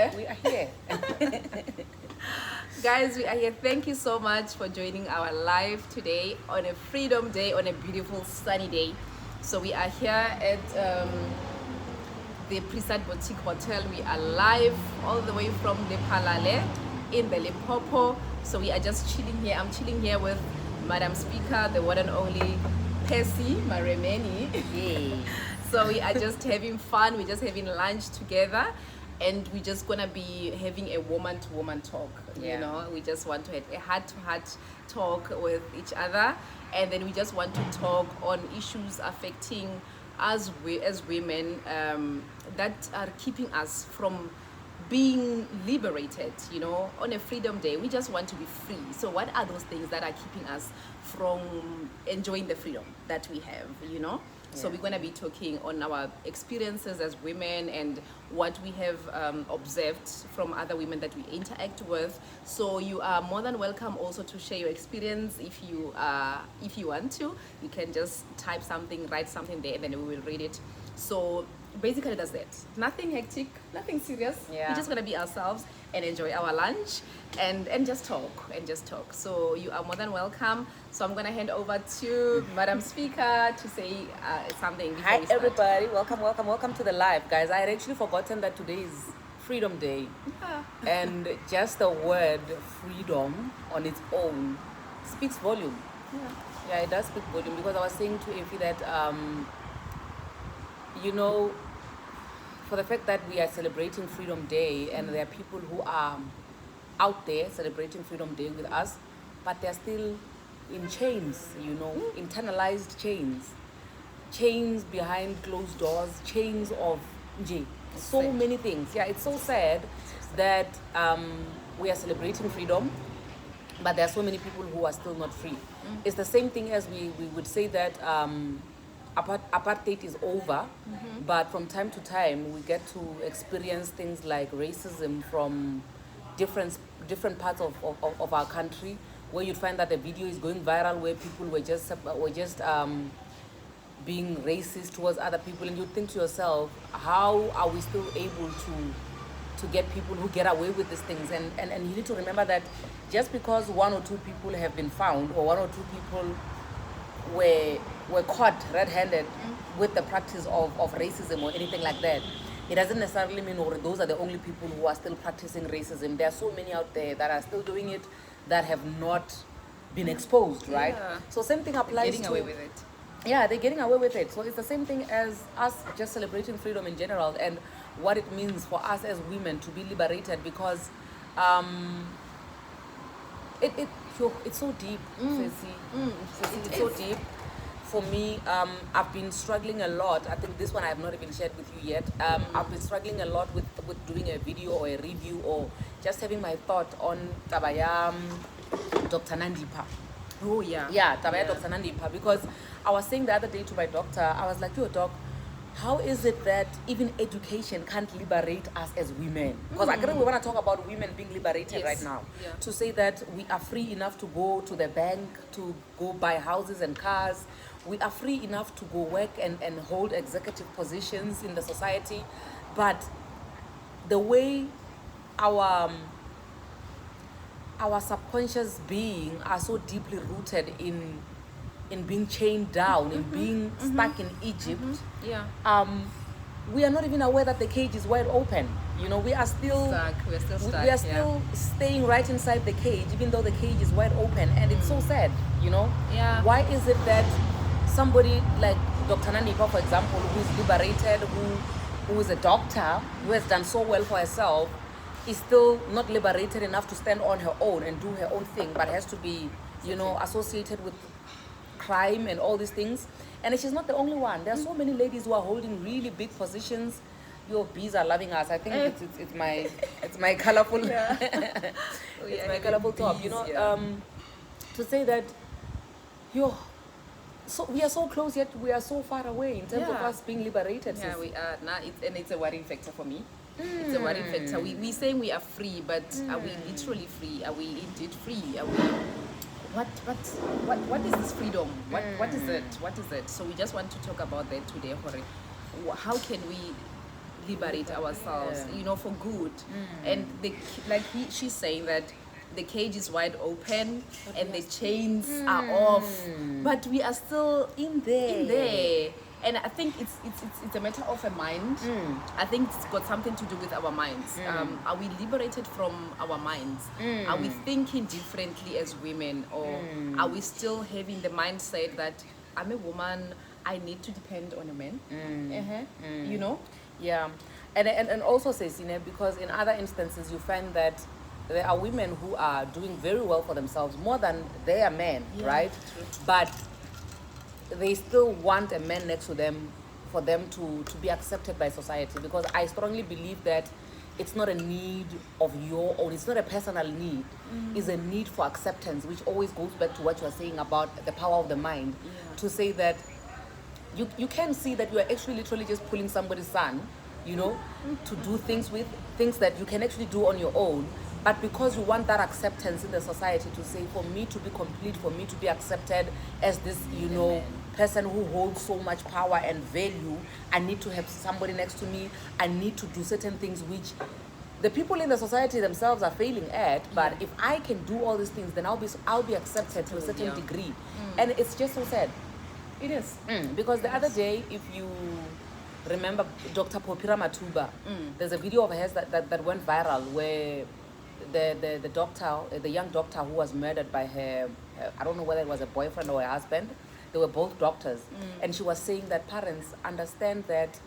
here. We are here. Guys, we are here. Thank you so much for joining our live today on a Freedom Day, on a beautiful sunny day. So we are here at the Prasad Boutique Hotel. We are live all the way from the Palale in the Limpopo. So we are just chilling here. I'm chilling here with Madam Speaker, the one and only Percy Maremeni. Yay. So we are just having fun. We're just having lunch together, and we're just gonna be having a woman-to-woman talk. Yeah. You know, we just want to have a heart-to-heart talk with each other, and then we just want to talk on issues affecting us as women that are keeping us from being liberated. You know, on a Freedom Day, we just want to be free. So what are those things that are keeping us from enjoying the freedom that we have, you know? So we're going to be talking on our experiences as women and what we have observed from other women that we interact with. So you are more than welcome also to share your experience. If you want to, you can just type something, write something there, and then we will read it. So basically that's it. Nothing hectic, nothing serious. Yeah. We're just gonna be ourselves and enjoy our lunch and just talk. So you are more than welcome. So I'm gonna hand over to Madam Speaker to say something before Hi we start. everybody, welcome to the live, guys. I had actually forgotten that today is Freedom Day. Yeah. And just the word freedom on its own speaks volume. Yeah, it does speak volume, because I was saying to Effie that you know, for the fact that we are celebrating Freedom Day and there are people who are out there celebrating Freedom Day with us, but they're still in chains, you know, internalized chains behind closed doors, chains of so sad. many things. Yeah, it's so sad that we are celebrating freedom, but there are so many people who are still not free. It's the same thing as we would say that apartheid is over, but from time to time we get to experience things like racism from different parts of our country, where you'd find that the video is going viral where people were just being racist towards other people, and you think to yourself, how are we still able to get people who get away with these things? And you need to remember that just because one or two people have been found, or one or two people were caught red-handed with the practice of racism or anything like that, it doesn't necessarily mean or those are the only people who are still practicing racism. There are so many out there that are still doing it that have not been exposed, right? Yeah. So same thing applies Getting to... away with it. Yeah, they're getting away with it. So it's the same thing as us just celebrating freedom in general, and what it means for us as women to be liberated, because it's so deep, Ceci. It's so deep. For me, I've been struggling a lot. I think this one I have not even shared with you yet. I've been struggling a lot with doing a video or a review, or just having my thought on Tabaya Dr. Nandipha. Oh yeah. Yeah, Tabaya Dr. Nandipha, because I was saying the other day to my doctor, I was like, yo doc, how is it that even education can't liberate us as women? Because I think we want to talk about women being liberated Yes. right now. Yeah. To say that we are free enough to go to the bank, to go buy houses and cars. We are free enough to go work and hold executive positions in the society. But the way our subconscious being are so deeply rooted in being chained down, in being stuck in Egypt, Yeah. we are not even aware that the cage is wide open. You know, we are still Stuck. We're still stuck. we are still staying right inside the cage, even though the cage is wide open, and it's so sad. You know, Yeah. why is it that somebody like Dr. Nandipha, for example, who is liberated, who is a doctor, who has done so well for herself, is still not liberated enough to stand on her own and do her own thing, but has to be, you know, associated with crime and all these things? And she's not the only one. There are so many ladies who are holding really big positions. Your bees are loving us. I think it's my colorful it's my colorful top. You know, to say that so we are so close yet we are so far away in terms of Yeah. us being liberated. Yeah, sis. we are now, and it's a worrying factor for me. It's a worrying factor. We saying we are free, but are we literally free? Are we indeed free? Are we? What is this freedom? What is it? What is it? So we just want to talk about that today, Hore. How can we liberate ourselves, Yeah. you know, for good. And like she's saying that the cage is wide open and the chains are off, but we are still In there. in there. And I think it's a matter of a mind. I think it's got something to do with our minds. Are we liberated from our minds? Are we thinking differently as women, or are we still having the mindset that I'm a woman, I need to depend on a man? You know? Yeah, and also, Cecile, because in other instances you find that there are women who are doing very well for themselves more than their men, Yeah, right? true. But they still want a man next to them for them to be accepted by society, because I strongly believe that it's not a need of your own, it's not a personal need, it's a need for acceptance, which always goes back to what you are saying about the power of the mind. Yeah. To say that you can see that you are actually literally just pulling somebody's son, you know, to do things that you can actually do on your own, but because you want that acceptance in the society, to say, for me to be complete, for me to be accepted as this, you know, person who holds so much power and value, I need to have somebody next to me, I need to do certain things which the people in the society themselves are failing at. But if I can do all these things, then I'll be accepted to a certain degree. And it's just so sad. It is. Because the other day, if you remember Dr. Popira Matuba, there's a video of hers that went viral, where the doctor, the young doctor who was murdered by her, I don't know whether it was a boyfriend or a husband, they were both doctors. And she was saying that parents understand that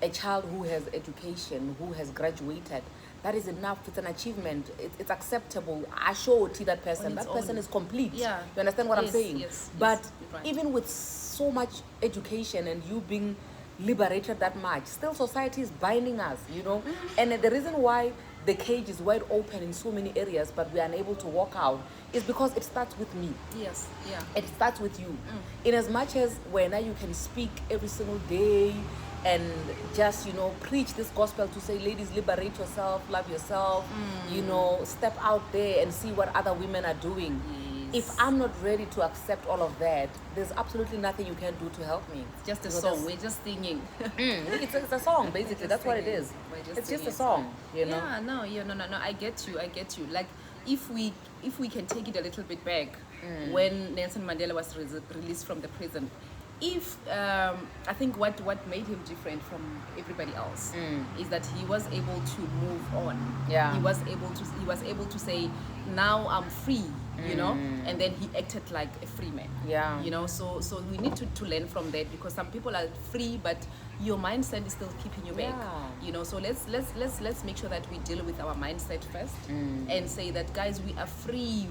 a child who has education, who has graduated, that is enough. It's an achievement. It's acceptable. I show to that person. That person is complete. Yeah. You understand what I'm Yes, saying? yes, But yes, you're right. even with so much education and you being liberated that much, still society is binding us, you know? And the reason why the cage is wide open in so many areas, but we are unable to walk out, is because it starts with me. Yes. Yeah. It starts with you. In as much as when you can speak every single day and just, you know, preach this gospel to say, ladies, liberate yourself, love yourself, you know, step out there and see what other women are doing. Yes. If I'm not ready to accept all of that, there's absolutely nothing you can do to help me. Just a Because song. We're just singing. it's a song, basically. That's what it is. We're It's just singing a song, you know? Yeah, no. I get you. Like, if we can take it a little bit back, when Nelson Mandela was released from the prison, if I think what made him different from everybody else is that he was able to move on. Yeah. He was able to say, now I'm free, you know, and then he acted like a free man. Yeah. You know, so we need to learn from that, because some people are free, but your mindset is still keeping you back. Yeah. You know, so let's make sure that we deal with our mindset first and say that, guys, we are free.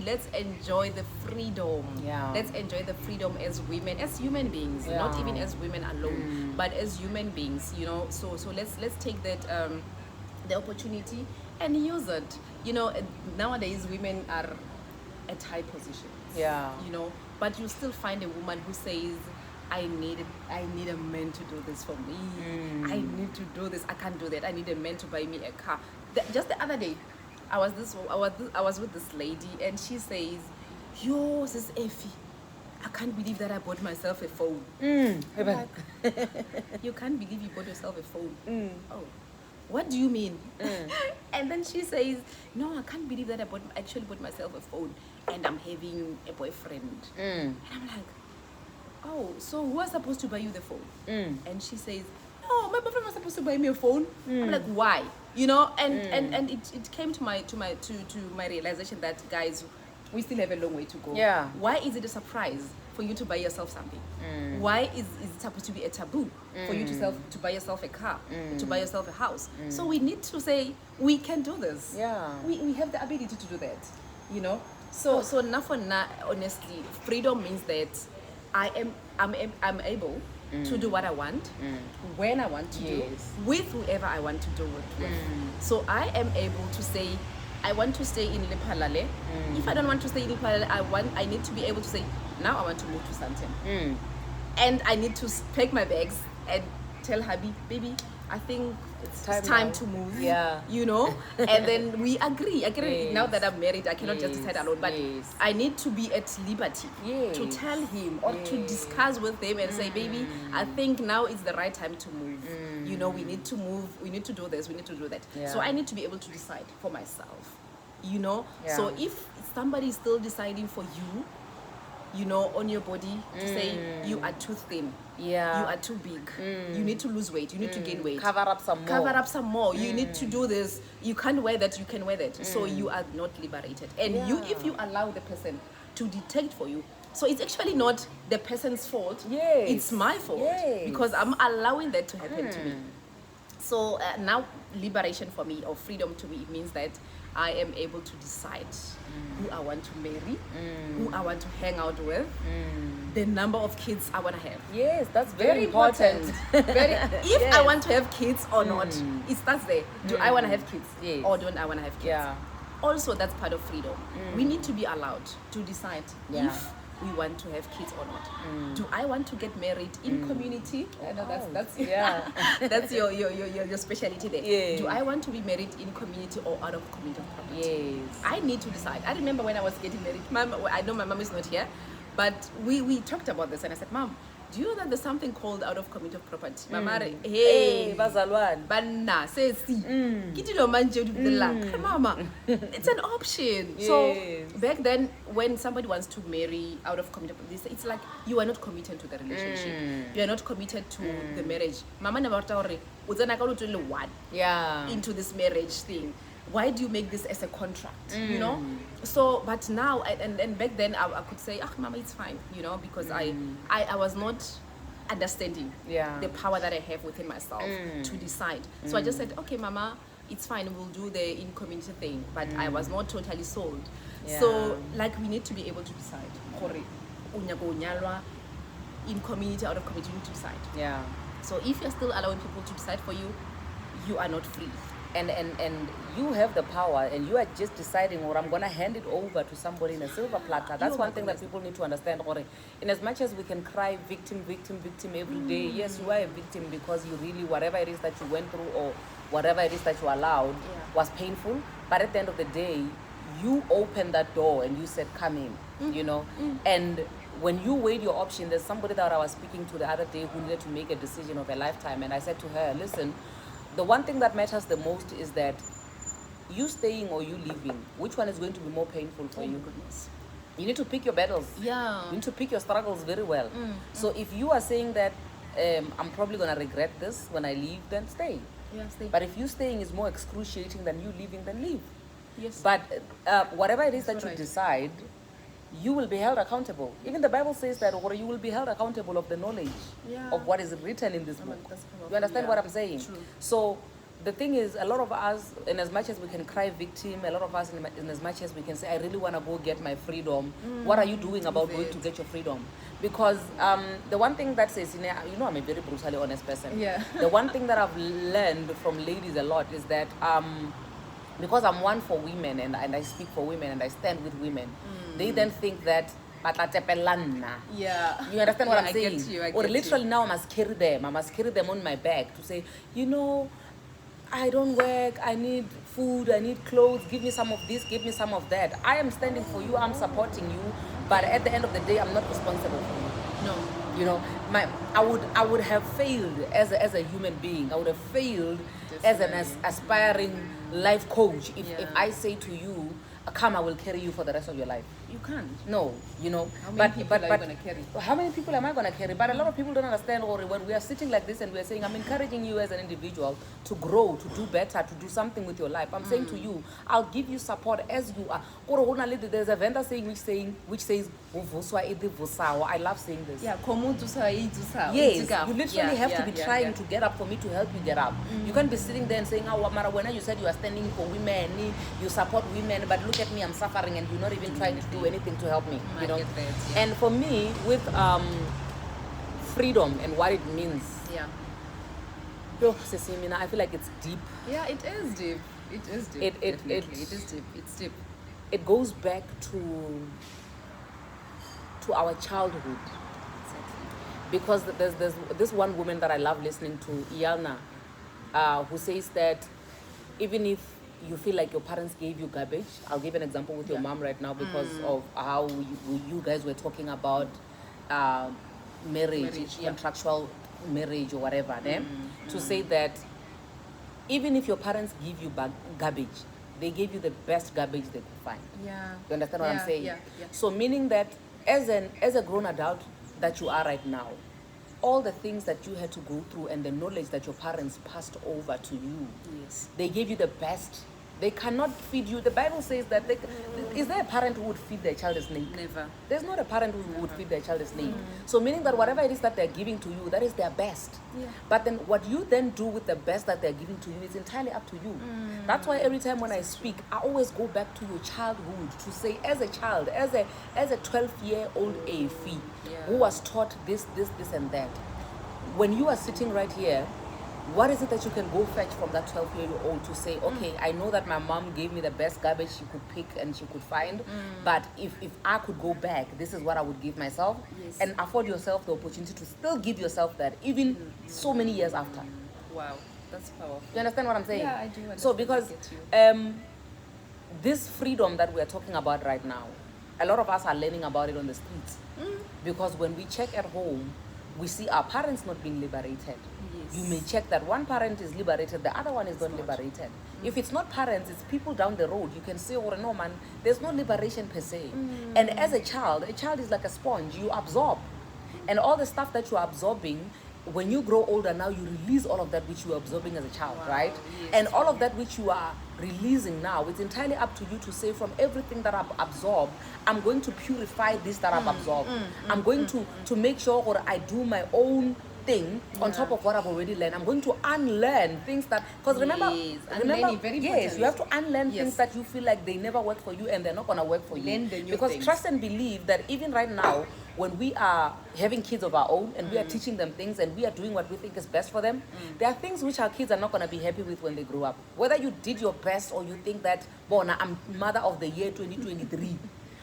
Let's enjoy the freedom. Yeah. Let's enjoy the freedom as women, as human beings, not Yeah. even as women alone, but as human beings, you know. So let's take that the opportunity and use it. You know, nowadays women are at high positions. Yeah. You know, but you still find a woman who says, I need a man to do this for me. I need to do this. I can't do that. I need a man to buy me a car. Just the other day, I was with this lady, and she says, "Yo, sis Effie, I can't believe that I bought myself a phone." I'm like, you can't believe you bought yourself a phone? Oh, what do you mean? And then she says, no, I can't believe that I actually bought myself a phone, and I'm having a boyfriend. And I'm like, oh, so who was supposed to buy you the phone? And she says, no, my boyfriend was supposed to buy me a phone. I'm like, why? You know, and it came to my realization that, guys, we still have a long way to go. Yeah. Why is it a surprise for you to buy yourself something? Why is it supposed to be a taboo for you to buy yourself a car, to buy yourself a house? So we need to say, we can do this. Yeah. We have the ability to do that, you know? So now for now, honestly, freedom means that I'm able to do what I want, when I want to do, with whoever I want to do it with. So I am able to say, I want to stay in Lephalale. If I don't want to stay in Lephalale, I need to be able to say, now I want to move to Sandton. And I need to pack my bags and tell hubby, baby, I think it's it's time time now. to move. Yeah. You know, and then we agree. Yes. Now that I'm married, I cannot just Yes. decide alone, but Yes. I need to be at liberty to Yes. tell him or to Yes. discuss with him and say, baby, I think now is the right time to move. You know, we need to move. We need to do this. We need to do that. Yeah. So I need to be able to decide for myself. You know, Yeah. so if somebody is still deciding for you, you know, on your body to say you are too thin, Yeah. you are too big, you need to lose weight, you need to gain weight, Cover up some more. cover up some more, you need to do this, you can't wear that, you can wear that. So you are not liberated. And you, if you allow the person to detect for you, so it's actually not the person's fault, Yes. it's my fault, Yes. because I'm allowing that to happen to me. So now liberation for me, or freedom to me, means that I am able to decide who I want to marry, who I want to hang out with, the number of kids I want to have. Yes, that's very important. Very, if Yes. I want to have kids or not, it starts there. Do I want to have kids, Yes. or don't I want to have kids? Yeah. Also, that's part of freedom. We need to be allowed to decide Yeah. if we want to have kids or not. Do I want to get married in community? I know that's Yeah. that's your specialty there. Yes. Do I want to be married in community or out of community property? Yes. I need to decide. I remember when I was getting married, I know my mom is not here, but we talked about this and I said, Mom, do you know that there's something called out of community of property? Mama, Hey, bazalwane. Banna, say see. Kitilo manje ududela. Mama, it's an option. Yes. So back then, when somebody wants to marry out of commitment, it's like you are not committed to the relationship. You are not committed to the marriage. Mama never told me, one Yeah. into this marriage thing. Why do you make this as a contract? You know. So, but now and back then I could say, Mama, it's fine. You know, because I was not understanding Yeah. the power that I have within myself to decide. So I just said, okay, Mama, it's fine. We'll do the in-community thing. But I was not totally sold. Yeah. So, like, we need to be able to decide. In community, out of community, you need to decide. Yeah. So if you're still allowing people to decide for you, you are not free. And you have the power, and you are just deciding, or I'm gonna hand it over to somebody in a silver platter. That's Oh one my thing that goodness. people need to understand. Or in as much as we can cry victim every day, yes, you are a victim because you really, whatever it is that you went through or whatever it is that you allowed was painful. But at the end of the day, you opened that door and you said, come in, you know. And when you weighed your option, there's somebody that I was speaking to the other day who needed to make a decision of a lifetime, and I said to her, listen, the one thing that matters the most is that you staying or you leaving, which one is going to be more painful for you? Goodness. You need to pick your battles. Yeah. You need to pick your struggles very well. So if you are saying that I'm probably going to regret this when I leave, then stay. Yeah, stay. But if you staying is more excruciating than you leaving, then leave. Yes. But whatever it is that you right. decide, you will be held accountable. Even the Bible says that, or you will be held accountable of the knowledge Yeah. of what is written in this book. that's powerful, You understand yeah. what I'm saying? True. So the thing is, a lot of us, in as much as we can cry victim, a lot of us, in as much as we can say, I really want to go get my freedom, what are you doing about going to get your freedom? Because the one thing that says, you know, I'm a very brutally honest person. Yeah. The one thing that I've learned from ladies a lot is that because I'm one for women and I speak for women and I stand with women, they then think that Yeah. you understand what Yeah, I'm I saying? get you, I Or get literally you. now I must carry them. I must carry them on my back to say, you know, I don't work, I need food, I need clothes, give me some of this, give me some of that. I am standing for you, I'm supporting you, but at the end of the day, I'm not responsible for you. No. You know, I would have failed as a human being. I would have failed as an Definitely. aspiring life coach if Yeah. I say to you, come, I will carry you for the rest of your life. You can't. No, you know. How many people are you gonna carry? How many people am I going to carry? But a lot of people don't understand, or when we are sitting like this and we are saying, I'm encouraging you as an individual to grow, to do better, to do something with your life. I'm saying to you, I'll give you support as you are. There's a vendor saying which says, I love saying this. Yeah. Yes, you literally have to be trying to get up for me to help you get up. You can't be sitting there and saying, Mara, when you said you are standing for women, you support women, but look at me, I'm suffering, and you're not even trying to do anything to help me. I You know. get that, yeah. And for me, with freedom and what it means, Yeah. I feel like it's deep. Yeah, it is deep. It is deep. Definitely. It is deep. It's deep. It goes back to our childhood. Exactly. Because there's this one woman that I love listening to, Iana. who says that even if you feel like your parents gave you garbage, I'll give an example with your mom right now because of how you guys were talking about marriage, contractual marriage or whatever, to say that even if your parents give you garbage, they gave you the best garbage they could find. Yeah. You understand what I'm saying? Yeah. So meaning that as a grown adult that you are right now, all the things that you had to go through and the knowledge that your parents passed over to you, Yes. they gave you the best. They cannot feed you. The Bible says that is there a parent who would feed their child a snake? Never. There's not a parent who would feed their child a snake. So meaning that whatever it is that they're giving to you, that is their best. Yeah. But then what you then do with the best that they're giving to you is entirely up to you. That's why every time when I speak, I always go back to your childhood to say, as a child, as a 12-year-old AFE who was taught this, and that. When you are sitting right here, what is it that you can go fetch from that 12-year-old to say, okay, I know that my mom gave me the best garbage she could pick and she could find, but if I could go back, this is what I would give myself, and afford yourself the opportunity to still give yourself that, even so many years after. Wow, that's powerful. You understand what I'm saying? Yeah, I do understand. So because this freedom that we're talking about right now, a lot of us are learning about it on the streets. Because when we check at home, we see our parents not being liberated. Yes. You may check that one parent is liberated, the other one is not liberated. If it's not parents, it's people down the road. You can say, oh no man, there's no liberation per se. And as a child is like a sponge. You absorb. And all the stuff that you're absorbing, when you grow older now, you release all of that which you were absorbing as a child, right? Yes. And all of that which you are releasing now, it's entirely up to you to say, from everything that I've absorbed, I'm going to purify this that I've absorbed. I'm going to make sure that I do my own thing on top of what I've already learned. I'm going to unlearn things that, because remember, unlearning, very yes, you have to unlearn Yes. things that you feel like they never work for you and they're not going to work for you. Learn the new Because things. trust and believe that even right now, when we are having kids of our own and we are teaching them things and we are doing what we think is best for them, there are things which our kids are not going to be happy with when they grow up. Whether you did your best or you think that, Bona, I'm mother of the year 2023.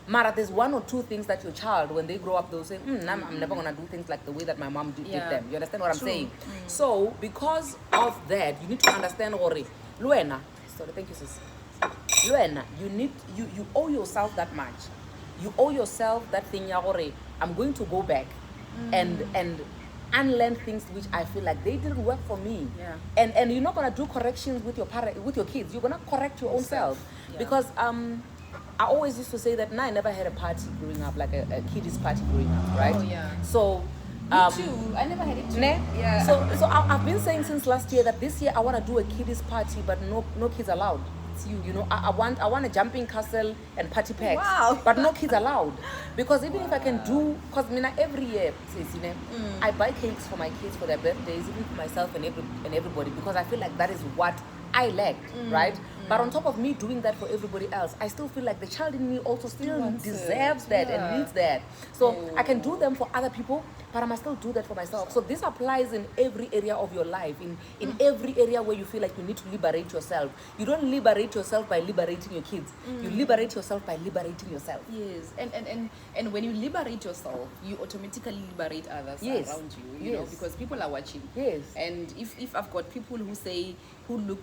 Mara, there's one or two things that your child, when they grow up, they'll say, I'm never going to do things like the way that my mom did them. You understand what I'm saying? So, because of that, you need to understand, Ori, Luena, sorry, thank you, sis. Luena, you owe yourself that much. You owe yourself that thing, Ori, I'm going to go back and unlearn things which I feel like they didn't work for me. Yeah. And you're not going to do corrections with your kids. You're going to correct your own self. Yeah. Because I always used to say that I never had a party growing up, like a kiddies party growing up, right? Oh, yeah. So, Me too. I never had it too. ne? Yeah. So I've been saying since last year that this year I want to do a kiddies party, but no kids allowed. It's you know, I want a jumping castle and party packs, Wow. but no kids allowed. Because even if I can do, because every year, I buy cakes for my kids for their birthdays, even for myself and everybody, because I feel like that is what I lacked, right? But on top of me doing that for everybody else, I still feel like the child in me also still Wants it. deserves that Yeah. and needs that. So I can do them for other people, but I must still do that for myself. So this applies in every area of your life, in every area where you feel like you need to liberate yourself. You don't liberate yourself by liberating your kids. You liberate yourself by liberating yourself. Yes, and when you liberate yourself, you automatically liberate others Yes. around you. You know, Yes. because people are watching. Yes. And if I've got people who look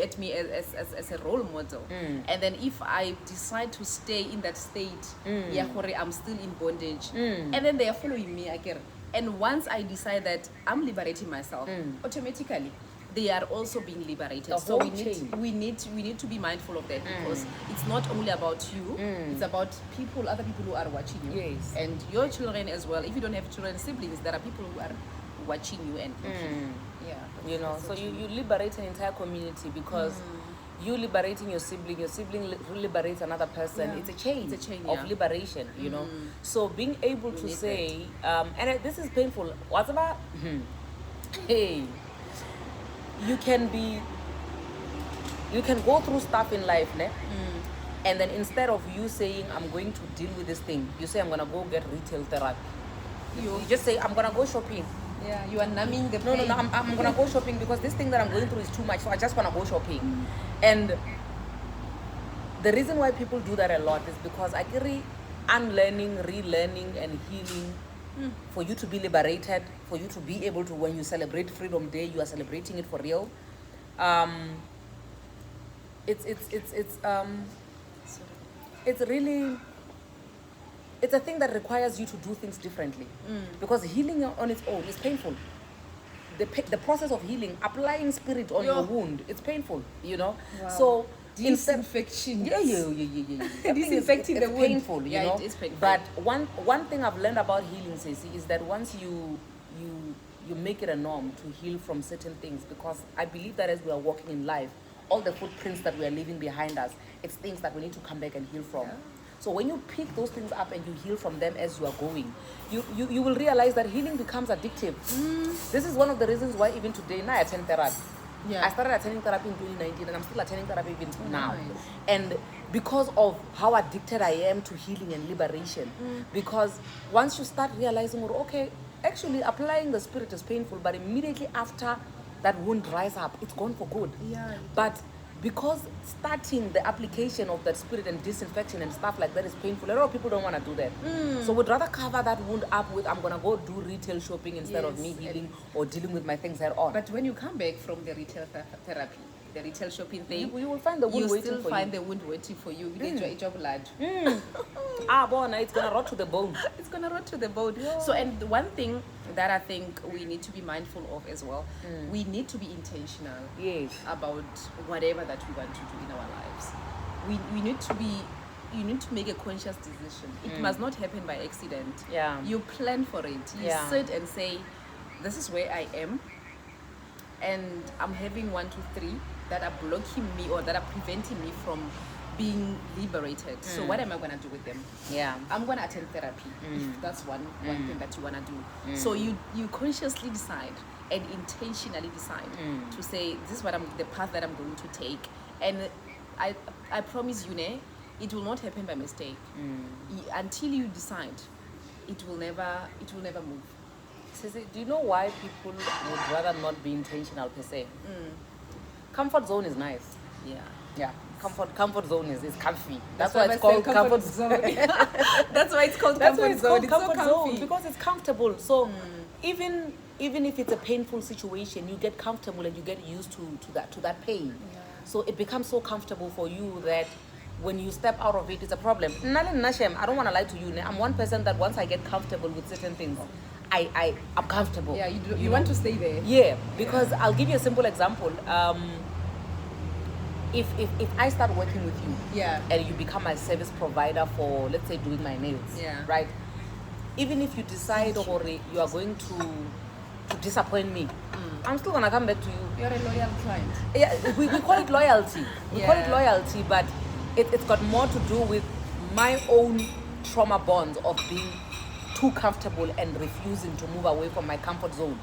at me as a role model, and then if I decide to stay in that state, I'm still in bondage, and then they are following me again. And once I decide that I'm liberating myself, automatically they are also being liberated. The So whole we need to be mindful of that, because it's not only about you, it's about other people who are watching you. Yes. And your children as well. If you don't have children, siblings, there are people who are watching you and yeah. You know, so you liberate an entire community, because you liberating your sibling liberates another person. Yeah. It's a chain, It's a chain, of yeah. liberation, you know. So being able to need say, this is painful, whatever, hey, you can go through stuff in life, ne? And then instead of you saying, I'm going to deal with this thing, you say, I'm going to go get retail therapy. You just say, I'm going to go shopping. Yeah, you are numbing the No, pain. I'm gonna go shopping because this thing that I'm going through is too much, so I just wanna go shopping. And the reason why people do that a lot is because I carry unlearning, relearning, and healing. For you to be liberated, for you to be able to, when you celebrate Freedom Day, you are celebrating it for real. It's really, it's a thing that requires you to do things differently, because healing on its own is painful. The process of healing, applying spirit on your wound, it's painful, you know. Wow. So disinfection. Yeah. Disinfecting it's the wound. painful, you know. It is painful. But one thing I've learned about healing, Ceci, is that once you make it a norm to heal from certain things, because I believe that as we are walking in life, all the footprints that we are leaving behind us, it's things that we need to come back and heal from. Yeah. So when you pick those things up and you heal from them as you are going, you will realize that healing becomes addictive. This is one of the reasons why even today now I attend therapy. Yeah. I started attending therapy in 2019 and I'm still attending therapy even now. Nice. And because of how addicted I am to healing and liberation, because once you start realizing, okay, actually applying the spirit is painful, but immediately after that wound dries up, it's gone for good. Yeah. But because starting the application of that spirit and disinfection and stuff like that is painful, a lot of people don't want to do that. So we'd rather cover that wound up with, I'm going to go do retail shopping instead of me healing or dealing with my things head on. But when you come back from the retail therapy, the retail shopping thing, you will find the wound waiting for you. You still find the wound waiting for you. It's your blood. It's going to rot to the bone. It's going to rot to the bone. Yeah. So, and one thing that I think we need to be mindful of as well, we need to be intentional about whatever that we want to do in our lives. We need to be, you need to make a conscious decision. It must not happen by accident. Yeah. You plan for it. You sit and say, this is where I am, and I'm having 1, 2, 3 that are blocking me or that are preventing me from being liberated. So what am I going to do with them? I'm going to attend therapy if that's one thing that you want to do. So you consciously decide and intentionally decide to say, this is what the path that I'm going to take. And I promise you, it will not happen by mistake. Until you decide, it will never move. Ceci, do you know why people would rather not be intentional per se? Comfort zone is nice. Yeah. Comfort zone is comfy. That's why it's called comfort zone. That's why it's called comfort zone. It's so comfy because it's comfortable. So even if it's a painful situation, you get comfortable and you get used to that pain. So it becomes so comfortable for you that when you step out of it, it's a problem. I don't want to lie to you. I'm one person that once I get comfortable with certain things, I'm comfortable. Yeah, you want to stay there. Yeah, because I'll give you a simple example. If I start working with you, and you become my service provider for, let's say, doing my nails, right? Even if you decide or you are going to disappoint me, I'm still gonna come back to you. You're a loyal client. Yeah, we call it loyalty. We call it loyalty, but it's got more to do with my own trauma bonds of being too comfortable and refusing to move away from my comfort zone.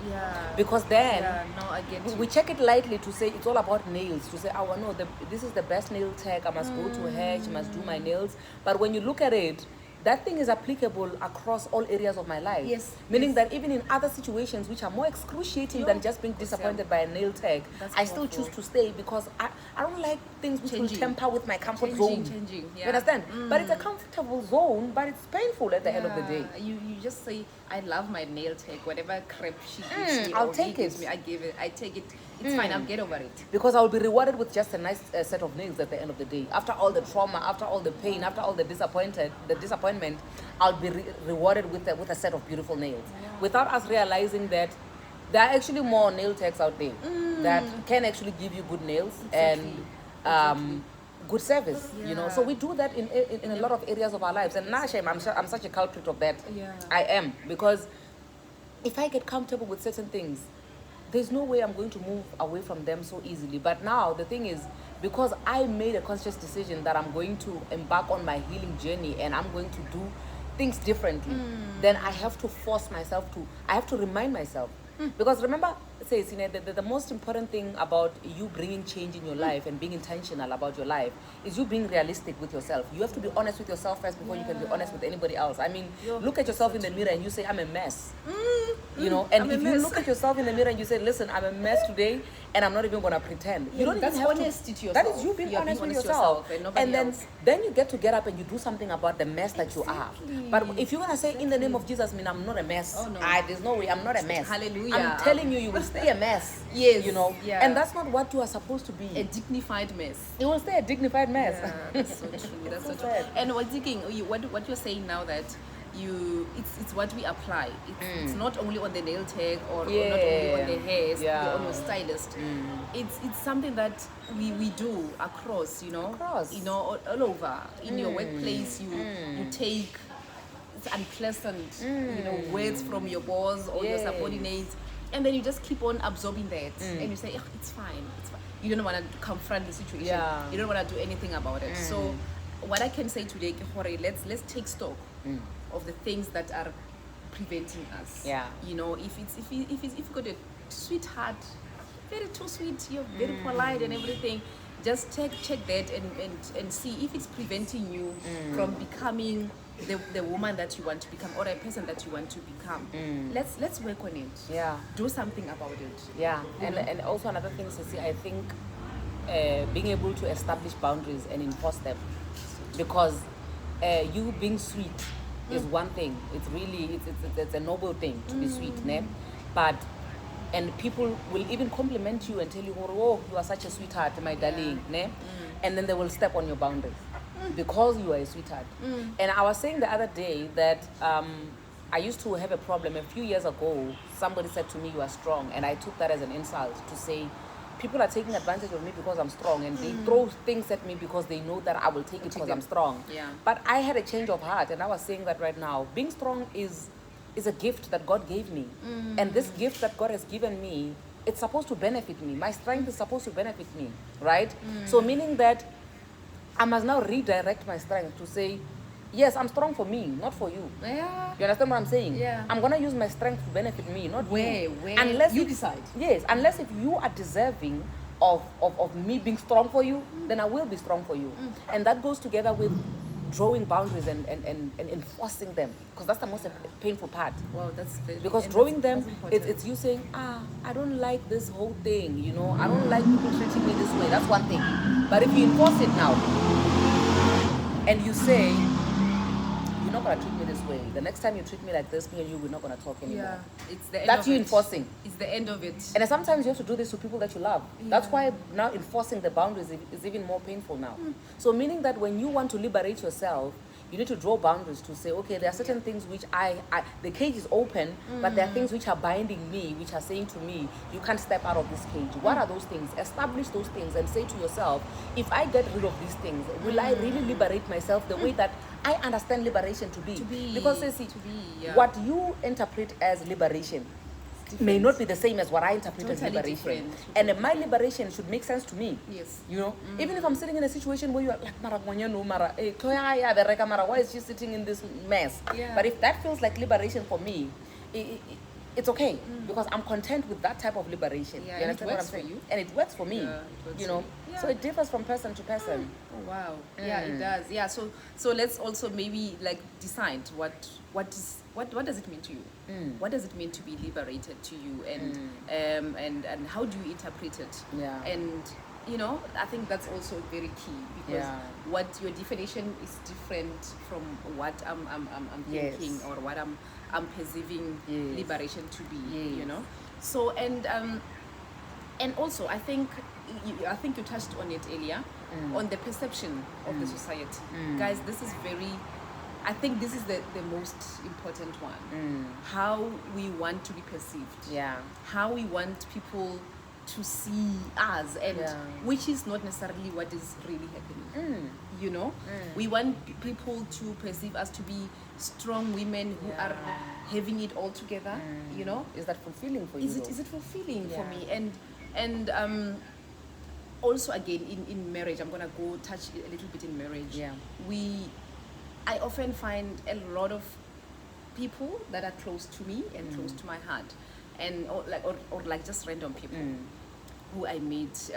Because then I get we check it lightly to say it's all about nails, to say, oh no, this is the best nail tech, I must go to her, she must do my nails. But when you look at it, that thing is applicable across all areas of my life. Meaning that even in other situations which are more excruciating than just being disappointed by a nail tag, I still choose to stay because I don't like things which will temper with my comfort zone. You understand? But it's a comfortable zone, but it's painful at the end of the day. You just say, I love my nail tag, whatever crap she gives me, I'll take it. I take it. It's fine, I'll get over it. Because I'll be rewarded with just a nice set of nails at the end of the day. After all the trauma, after all the pain, after all the disappointment, I'll be rewarded with a set of beautiful nails. Without us realizing that there are actually more nail techs out there that can actually give you good nails and good service. You know, so we do that in a lot of areas of our lives. And now, I'm such a culprit of that. I am, because if I get comfortable with certain things, there's no way I'm going to move away from them so easily. But now the thing is, because I made a conscious decision that I'm going to embark on my healing journey and I'm going to do things differently, then I have to force myself I have to remind myself. Because remember, the most important thing about you bringing change in your life and being intentional about your life is you being realistic with yourself. You have to be honest with yourself first before you can be honest with anybody else. I mean, look at yourself in the mirror and you say, I'm a mess. You know, and if you look at yourself in the mirror and you say, listen, I'm a mess today and I'm not even going to pretend. You don't that's even have honesty to That yourself. is you being honest with yourself. And then you get to get up and you do something about the mess that you are. But if you're going to say, in the name of Jesus, I mean, I'm not a mess. Oh, no. There's no way, I'm not a mess. Hallelujah. I'm telling you, you will stay a mess. Yes, You know, yeah. and that's not what you are supposed to be. A dignified mess. You will stay a dignified mess. Yeah, that's so true. That's so so true. sad. And I was thinking, what you're saying now that it's what we apply. It's not only on the nail tag or not only on the hair, on your stylist. It's something that we do across, all over. In your workplace, you take unpleasant, words from your boss or your subordinates, and then you just keep on absorbing that, and you say, it's fine. You don't want to confront the situation. Yeah. You don't want to do anything about it. So, what I can say today, Kehore, let's take stock of the things that are preventing us. Yeah. If you got a sweetheart, very too sweet, you're very polite and everything. Just check that and see if it's preventing you from becoming the woman that you want to become or a person that you want to become. Let's work on it. Yeah. Do something about it. Yeah. And also another thing, Ceci, I think being able to establish boundaries and enforce them, because you being sweet is one thing. It's really it's a noble thing to be sweet, ne? But and people will even compliment you and tell you, oh, you are such a sweetheart, my darling, ne? And then they will step on your boundaries because you are a sweetheart. And I was saying the other day that I used to have a problem a few years ago. Somebody said to me, you are strong, and I took that as an insult to say, people are taking advantage of me because I'm strong, and they throw things at me because they know that I will take it because I'm strong. Yeah. But I had a change of heart, and I was saying that right now, being strong is a gift that God gave me. And this gift that God has given me, it's supposed to benefit me. My strength is supposed to benefit me, right? So meaning that I must now redirect my strength to say, yes, I'm strong for me, not for you. Yeah. You understand what I'm saying? Yeah. I'm going to use my strength to benefit me, not you. Unless you decide. Yes, unless if you are deserving of me being strong for you, then I will be strong for you. And that goes together with drawing boundaries and enforcing them, because that's the most painful part. Wow, that's very, because drawing them, it's you saying, I don't like this whole thing, I don't like people treating me this way. That's one thing. But if you enforce it now and you say, you're not going to treat me this way, the next time you treat me like this, me and you, we're not going to talk anymore. Yeah, it's the end. That's of you it. enforcing. It's the end of it. And sometimes you have to do this to people that you love. Yeah. That's why now enforcing the boundaries is even more painful now. So meaning that when you want to liberate yourself, you need to draw boundaries to say, okay, there are certain things which the cage is open, but there are things which are binding me, which are saying to me, you can't step out of this cage. What are those things? Establish those things and say to yourself, if I get rid of these things, will I really liberate myself the way that I understand liberation to be? Because what you interpret as liberation may not be the same as what I interpret as liberation. And my liberation should make sense to me. Yes. Even if I'm sitting in a situation where you are like, why is she sitting in this mess? Yeah. But if that feels like liberation for me, it's okay, because I'm content with that type of liberation. Yeah, you understand what I'm saying? And it works for me. Yeah, it works Yeah. So it differs from person to person. Oh wow. Yeah, it does. Yeah. So let's also maybe like decide what does it mean to you? What does it mean to be liberated to you, and how do you interpret it? Yeah. And I think that's also very key, because what your definition is different from what I'm thinking, or what I'm perceiving liberation to be. So and also I think you touched on it earlier, on the perception of the society. Guys, I think this is the most important one. How we want to be perceived. Yeah. How we want people to see us, and which is not necessarily what is really happening. We want people to perceive us to be strong women who are having it all together. Is that fulfilling for you? Is it fulfilling for me? And also again in marriage, I'm gonna go touch a little bit in marriage. Yeah. I often find a lot of people that are close to me and close to my heart, and or like just random people who I meet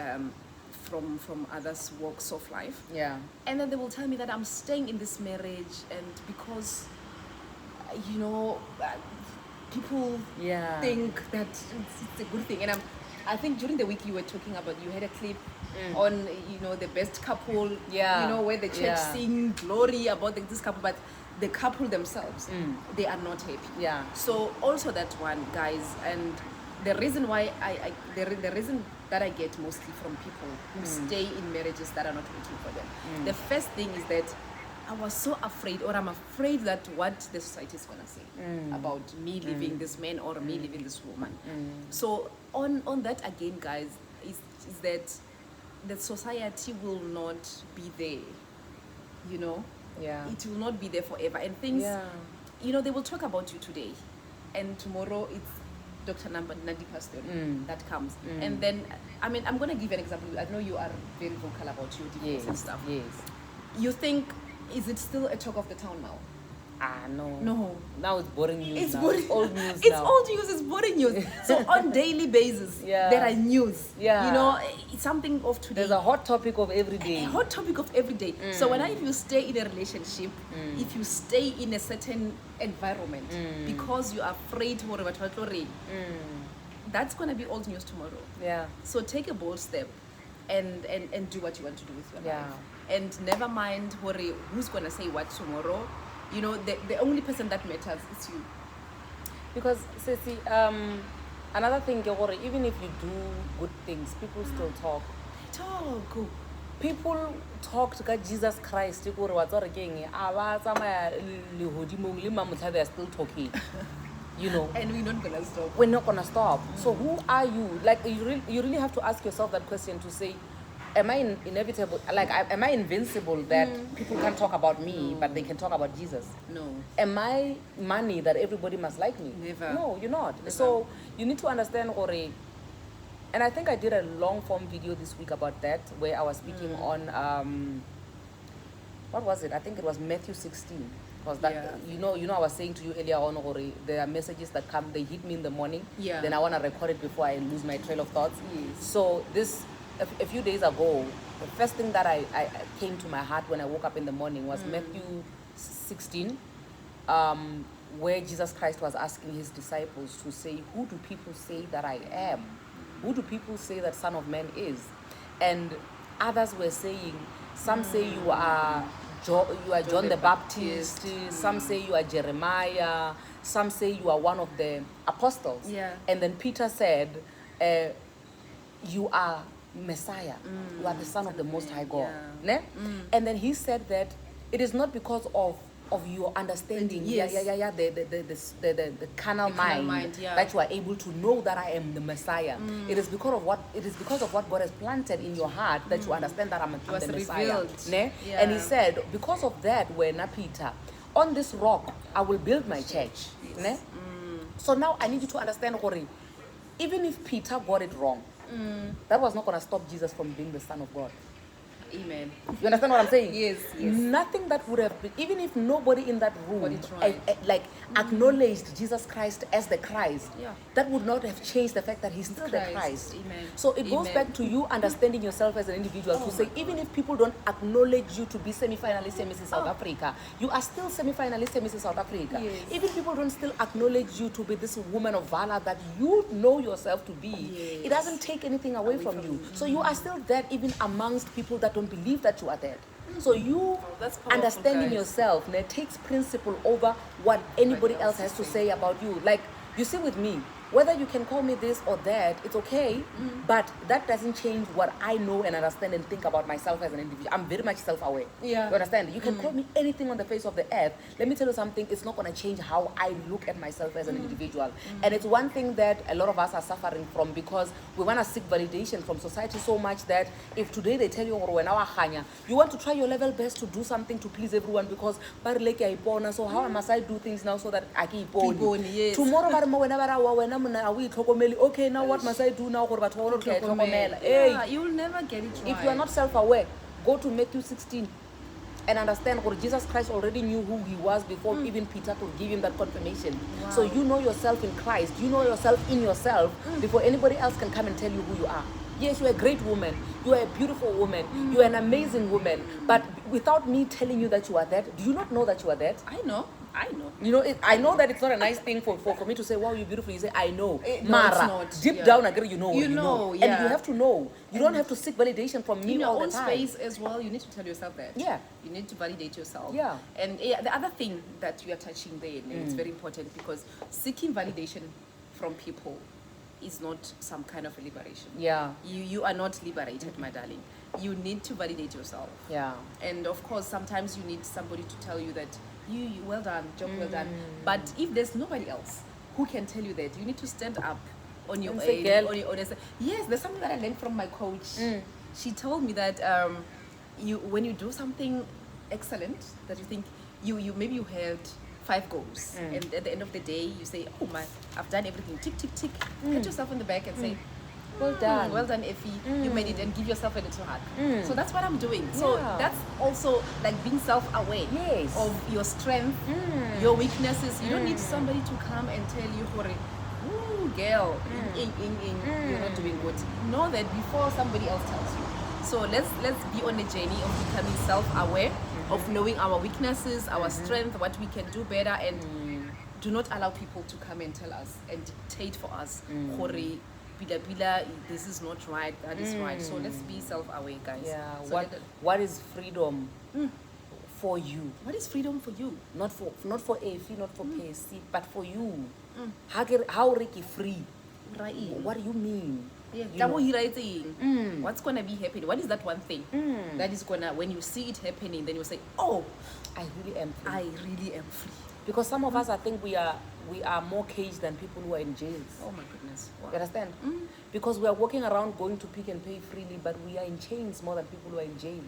from other walks of life. Yeah. And then they will tell me that I'm staying in this marriage, and because people think that it's a good thing. And I think during the week you were talking about, you had a clip on the best couple, where the church sing glory about this couple, but the couple themselves, they are not happy. Yeah. So also that one, guys, and the reason why the reason that I get mostly from people who stay in marriages that are not working for them, the first thing is that I was so afraid, or I'm afraid that what the society is gonna say about me leaving this man or me leaving this woman. So on that again, guys, is that the society will not be there, you know. Yeah. It will not be there forever, and things, you know, they will talk about you today, and tomorrow it's Dr. Nandipha's story that comes. And then, I mean, I'm going to give an example. I know you are very vocal about your divorce and stuff. Yes. You think, is it still a talk of the town now? No. No. Now it's boring news. It's now. boring. It's old news It's now. old news. It's boring news. So on daily basis, there are news. Yeah. You know, it's something of today. There's a hot topic of every day. A hot topic of every day. So if you stay in a relationship, if you stay in a certain environment because you are afraid that's going to be old news tomorrow. Yeah. So take a bold step and do what you want to do with your life. Yeah. And never mind who's going to say what tomorrow. You know, the only person that matters is you. Because, Ceci, another thing, even if you do good things, people still talk. Talk. People talk to Jesus Christ. They are still talking. You know. And we're not gonna stop. We're not gonna stop. So who are you? Like, you really have to ask yourself that question to say, am I inevitable? Like, am I invincible that people can't talk about me, but they can talk about Jesus? No. Am I money that everybody must like me? Never. No, you're not. Never. So you need to understand, and I think I did a long form video this week about that, where I was speaking on what was it? I think it was Matthew 16. Because that, you know, I was saying to you earlier on, there are messages that come, they hit me in the morning. Yeah. Then I want to record it before I lose my trail of thoughts. Yes. So a few days ago, the first thing that I came to my heart when I woke up in the morning was Matthew 16, where Jesus Christ was asking his disciples to say, who do people say that I am? Who do people say that Son of Man is? And others were saying, some say you are John the Baptist. Some say you are Jeremiah. Some say you are one of the apostles. Yeah. And then Peter said, you are Messiah. You are the Son of the Most High God. Yeah. And then he said that it is not because of your understanding, the carnal mind that you are able to know that I am the Messiah. It is because of what God has planted in your heart that you understand that I'm the Messiah. And he said, because of that, Peter, on this rock I will build my church. So now I need you to understand, even if Peter got it wrong, that was not going to stop Jesus from being the Son of God. Amen. You understand what I'm saying? Yes. Nothing that would have been, even if nobody in that room acknowledged Jesus Christ as the Christ, that would not have changed the fact that he's still the Christ. Amen. So it goes back to you understanding yourself as an individual to say, even if people don't acknowledge you to be semi-finalist Mrs. South Africa, you are still semi-finalist Mrs. South Africa. Yes. Even people don't still acknowledge you to be this woman of valor that you know yourself to be, it doesn't take anything away from you. So you are still there even amongst people that don't believe that you are dead. So you understanding yourself takes principle over what anybody else has to say about you. Like, you see with me, whether you can call me this or that, it's okay, but that doesn't change what I know and understand and think about myself as an individual. I'm very much self-aware. You understand? You can call me anything on the face of the earth. Let me tell you something, it's not going to change how I look at myself as an individual. And it's one thing that a lot of us are suffering from, because we want to seek validation from society so much that if today they tell you, you want to try your level best to do something to please everyone, because so how must I do things now so that I keep on? Tomorrow, okay, now what must I do now? You will never get it right. If you are not self-aware, go to Matthew 16 and understand what Jesus Christ already knew who he was before even Peter could give him that confirmation. So you know yourself in Christ, you know yourself in yourself before anybody else can come and tell you who you are. Yes, you're a great woman, you are a beautiful woman, you are an amazing woman, but without me telling you that you are that, do you not know that you are that? I know. You know, I know that it's not a nice thing for me to say, wow, you're beautiful. You say, I know. No, it's not. Deep down, I agree, you know. You know. And you have to know. You don't have to seek validation from me all the time. In your own space as well, you need to tell yourself that. Yeah. You need to validate yourself. Yeah. And the other thing that you are touching there, it's very important, because seeking validation from people is not some kind of a liberation. Yeah. You are not liberated, my darling. You need to validate yourself. Yeah. And of course, sometimes you need somebody to tell you that you well done, job well done. But if there's nobody else who can tell you that, you need to stand up on your And own. say, girl. On your own. Yes, there's something that I learned from my coach. She told me that you when you do something excellent, that you think you maybe you had 5 goals, and at the end of the day you say, oh my, I've done everything, tick tick tick. Pat yourself on the back and say, Well done. well done, Effie. You made it, and give yourself a little hug. So that's what I'm doing. So Yeah. that's also like being self-aware Yes. of your strength, your weaknesses. You don't need somebody to come and tell you, "Hore, ooh, girl, you're not doing good." Know that before somebody else tells you. So let's be on a journey of becoming self-aware, of knowing our weaknesses, our strength, what we can do better, and do not allow people to come and tell us and dictate for us, "Hore, Bila, this is not right, that is right." So let's be self-aware, guys. Yeah. So What is freedom for you? what is freedom for you? Not for Effie, not for KC, but for you. How Ricky free? Right. What do you mean? Yeah. You know? What's gonna be happening? What is that one thing that is gonna, when you see it happening, then you say, oh, I really am free. I really am free. Because some of us, I think we are more caged than people who are in jails. Oh my goodness. Wow. You understand? Because we are walking around going to Pick and Pay freely, but we are in chains more than people who are in jail.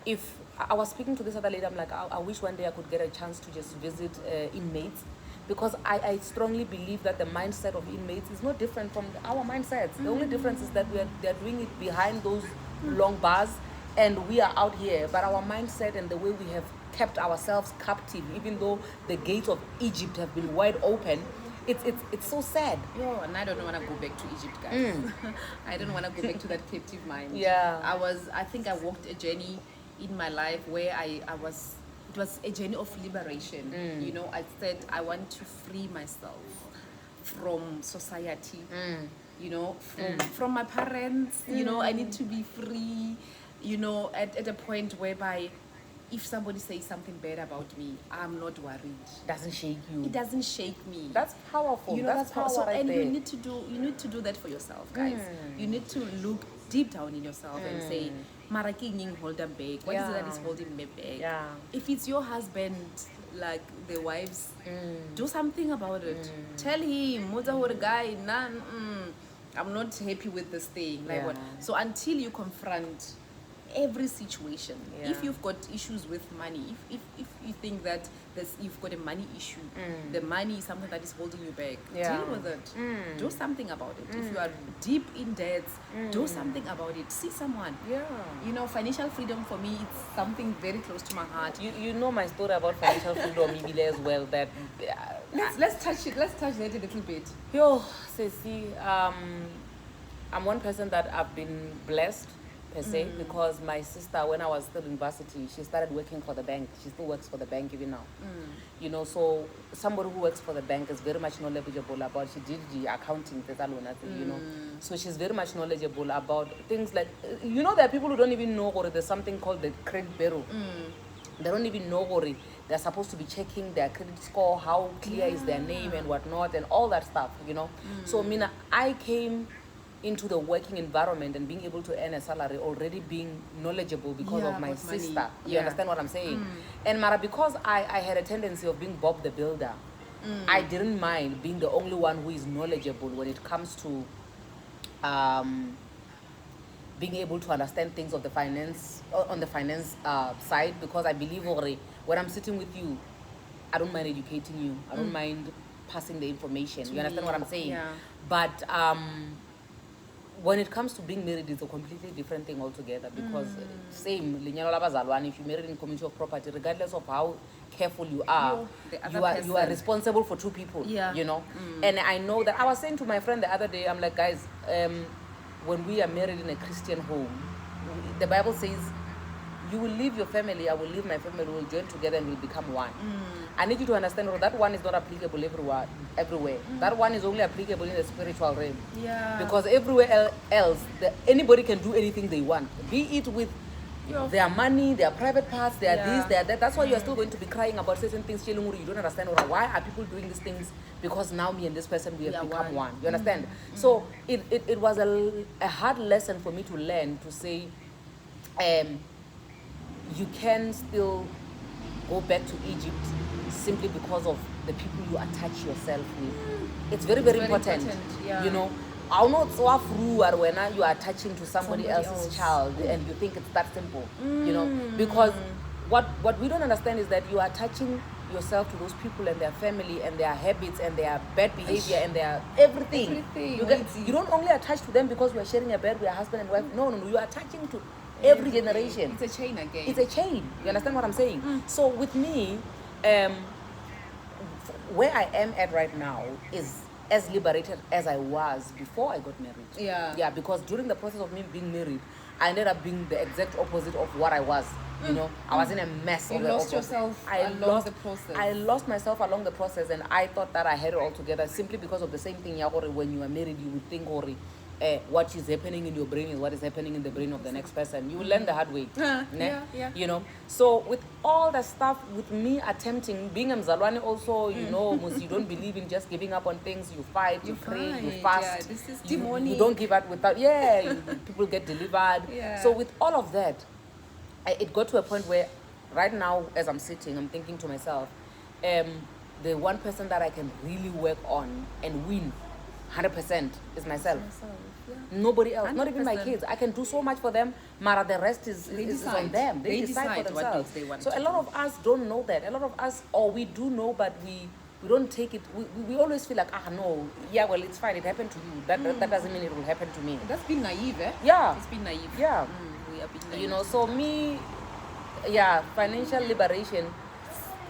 If I was speaking to this other lady, I'm like, I wish one day I could get a chance to just visit inmates, because I strongly believe that the mindset of inmates is no different from our mindsets. The only difference is that they're doing it behind those long bars, and we are out here. But our mindset and the way we have kept ourselves captive, even though the gates of Egypt have been wide open, it's so sad. Yo, and I don't want to go back to Egypt, guys. I don't want to go back to that captive mind. Yeah. I think I walked a journey in my life where it was a journey of liberation. You know, I said I want to free myself from society, you know, from my parents. You know, I need to be free, you know, at a point whereby if somebody says something bad about me, I'm not worried. Doesn't shake you. It doesn't shake me. That's powerful. You know, that's powerful. power right And there. you need to do that for yourself, guys. You need to look deep down in yourself and say, "Mara ke eng hold them back? What is it that is holding me back?" Yeah. If it's your husband, like the wives, do something about it. Tell him, "Mother or guy, I'm not happy with this thing." Like what? So until you confront every situation, if you've got issues with money, if you think that you've got a money issue, the money is something that is holding you back, deal with it. Do something about it. If you are deep in debts, do something about it. See someone. You know, financial freedom for me, it's something very close to my heart. You know my story about financial freedom, Ibile, as well. That Let's touch it. Let's touch that a little bit. yo, Ceci, I'm one person that I've been blessed per se, because my sister, when I was still in university, she started working for the bank. She still works for the bank even now. You know, so somebody who works for the bank is very much knowledgeable about, she did the accounting, you know. So she's very much knowledgeable about things like, you know, there are people who don't even know, or there's something called the credit bureau. They don't even know, or they're supposed to be checking their credit score, how clear is their name and whatnot, and all that stuff, you know. So Mina, I came into the working environment and being able to earn a salary already being knowledgeable because of my sister. You understand what I'm saying? And Mara, because I had a tendency of being Bob the Builder, I didn't mind being the only one who is knowledgeable when it comes to being able to understand things of the finance, on the finance side, because I believe already when I'm sitting with you, I don't mind educating you. I don't mind passing the information. You understand what I'm saying? But when it comes to being married, it's a completely different thing altogether, because same, lenyalo la bazalwane, if you married in community of property, regardless of how careful you are, you are responsible for 2 people, you know. And I know that, I was saying to my friend the other day, I'm like, guys, when we are married in a Christian home, the Bible says, you will leave your family, I will leave my family, we will join together and we'll become one. I need you to understand that one is not applicable everywhere. That one is only applicable in the spiritual realm. Because everywhere else, anybody can do anything they want. Be it with their money, their private parts, their Yeah. this, their that. That's why you are still going to be crying about certain things. You don't understand why are people doing these things, because now me and this person, we have become one. You understand? So it was a hard lesson for me to learn, to say, you can still go back to Egypt simply because of the people you attach yourself with. It's very, very important. Yeah. You know, I know it's so through when you are attaching to somebody else's else. child and you think it's that simple. You know, because what we don't understand is that you are attaching yourself to those people and their family and their habits and their bad behavior and their everything. You don't only attach to them because we are sharing a bed with a husband and wife. No, you are attaching to every generation. It's a chain again. It's a chain. You understand what I'm saying? So with me, where I am at right now is as liberated as I was before I got married. Yeah, because during the process of me being married, I ended up being the exact opposite of what I was. You know, I was in a mess. You lost yourself along the process. I lost myself along the process, and I thought that I had it all together simply because of the same thing. When you are married, you would think, what is happening in your brain is what is happening in the brain of the next person. You will learn the hard way. You know. So with all the stuff, with me attempting, being a Mzalwane also, you know, you don't believe in just giving up on things. You fight, you pray, you fast. Yeah, this is you don't give up without, people get delivered. So with all of that, it got to a point where right now, as I'm sitting, I'm thinking to myself, the one person that I can really work on and win 100% is myself. Nobody else, 100%. Not even my kids. I can do so much for them, but the rest is on them. They decide for themselves. They want so a lot of us don't know that. A lot of us, or we do know, but we don't take it. We always feel like, no, well, it's fine. It happened to you. That doesn't mean it will happen to me. That's been naive, eh? Yeah. It's been naive. Yeah. We have been naive. You know, so me, financial liberation.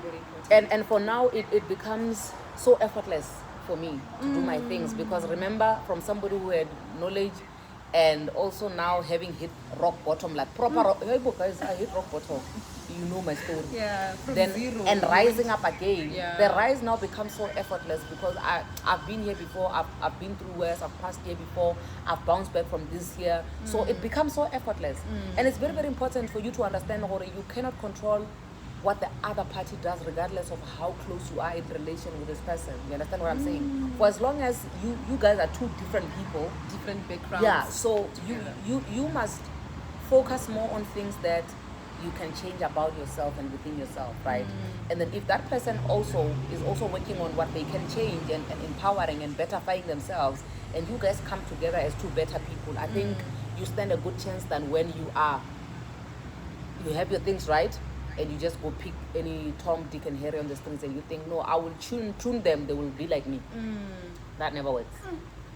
Very important. And for now, it becomes so effortless for me to do my things, because remember, from somebody who had knowledge and also now having hit rock bottom, like proper hey guys, I hit rock bottom, you know my story. From then zero, and rising up again. The Yeah. rise now becomes so effortless because I've been here before, I've been through worse, I've passed here before, I've bounced back from this here. So it becomes so effortless. And it's very, very important for you to understand, Hore, you cannot control what the other party does, regardless of how close you are in relation with this person. You understand what I'm saying? For as long as you guys are two different people, Different backgrounds. so you must focus more on things that you can change about yourself and within yourself, right? And then if that person also is also working on what they can change and empowering and betterifying themselves, and you guys come together as two better people, I think you stand a good chance than when you have your things right and you just go pick any Tom, Dick and Harry on the streets and you think, no, I will tune them, they will be like me. That never works.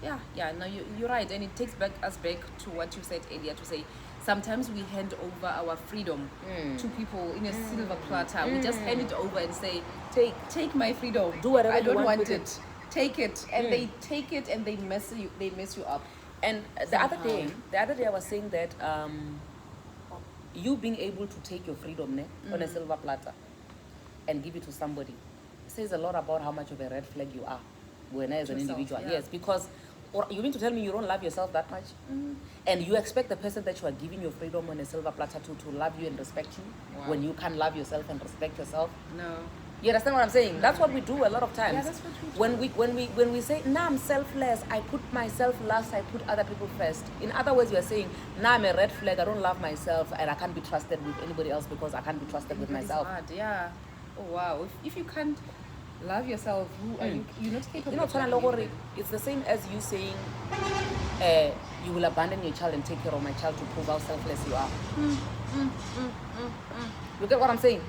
No, you're right, and it takes us back to what you said earlier, to say sometimes we hand over our freedom to people in a silver platter. We just hand it over and say, take my freedom, do whatever I don't you want want with it. Take it. And they take it and they mess you up. And the other day I was saying that you being able to take your freedom on a silver platter and give it to somebody says a lot about how much of a red flag you are when as an individual. Yes, because you mean to tell me you don't love yourself that much? And you expect the person that you are giving your freedom on a silver platter to love you and respect you when you can't love yourself and respect yourself? No. You understand what I'm saying? That's what we do a lot of times. Yeah, that's what we do. When we say, nah, I'm selfless, I put myself last, I put other people first. In other words, we are saying, nah, I'm a red flag, I don't love myself, and I can't be trusted with anybody else because I can't be trusted with myself. Hard, yeah. Oh wow. If you can't love yourself, who are you? You're not capable. You know, of loving anybody. it's the same as you saying, you will abandon your child and take care of my child to prove how selfless you are. You get what I'm saying?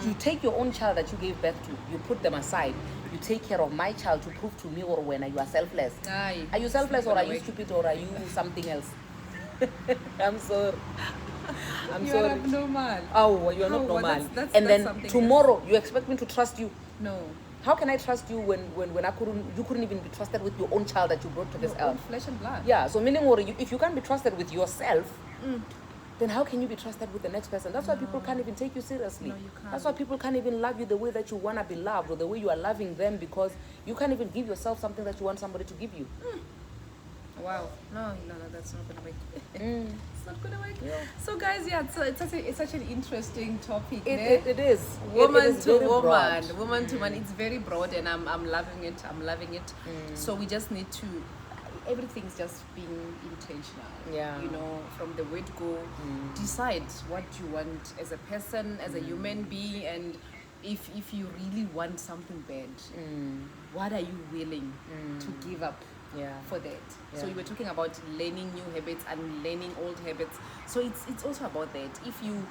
You take your own child that you gave birth to, you put them aside, you take care of my child to prove to me or when you are selfless. Aye. Are you selfless or are you stupid or are you something else? I'm sorry. You're abnormal. Oh, you're not normal. And then tomorrow you expect me to trust you? No. How can I trust you when you couldn't even be trusted with your own child that you brought to this earth? Flesh and blood. Yeah, so meaning if you can't be trusted with yourself, then how can you be trusted with the next person? That's why people can't even take you seriously. No, you can't. That's why people can't even love you the way that you want to be loved or the way you are loving them, because you can't even give yourself something that you want somebody to give you. Wow. No, that's not gonna work. Mm. It's not gonna work. Yeah. So guys, yeah, so it's such an interesting topic. It is. Woman It is to very woman, broad. woman to man. It's very broad, and I'm loving it. I'm loving it. So we just need to. Everything's just being intentional. Yeah. You know, from the word go, decide what you want as a person, as a human being, and if you really want something bad, what are you willing to give up? Yeah. For that. So Yeah. you were talking about learning new habits and learning old habits. So it's also about that. If you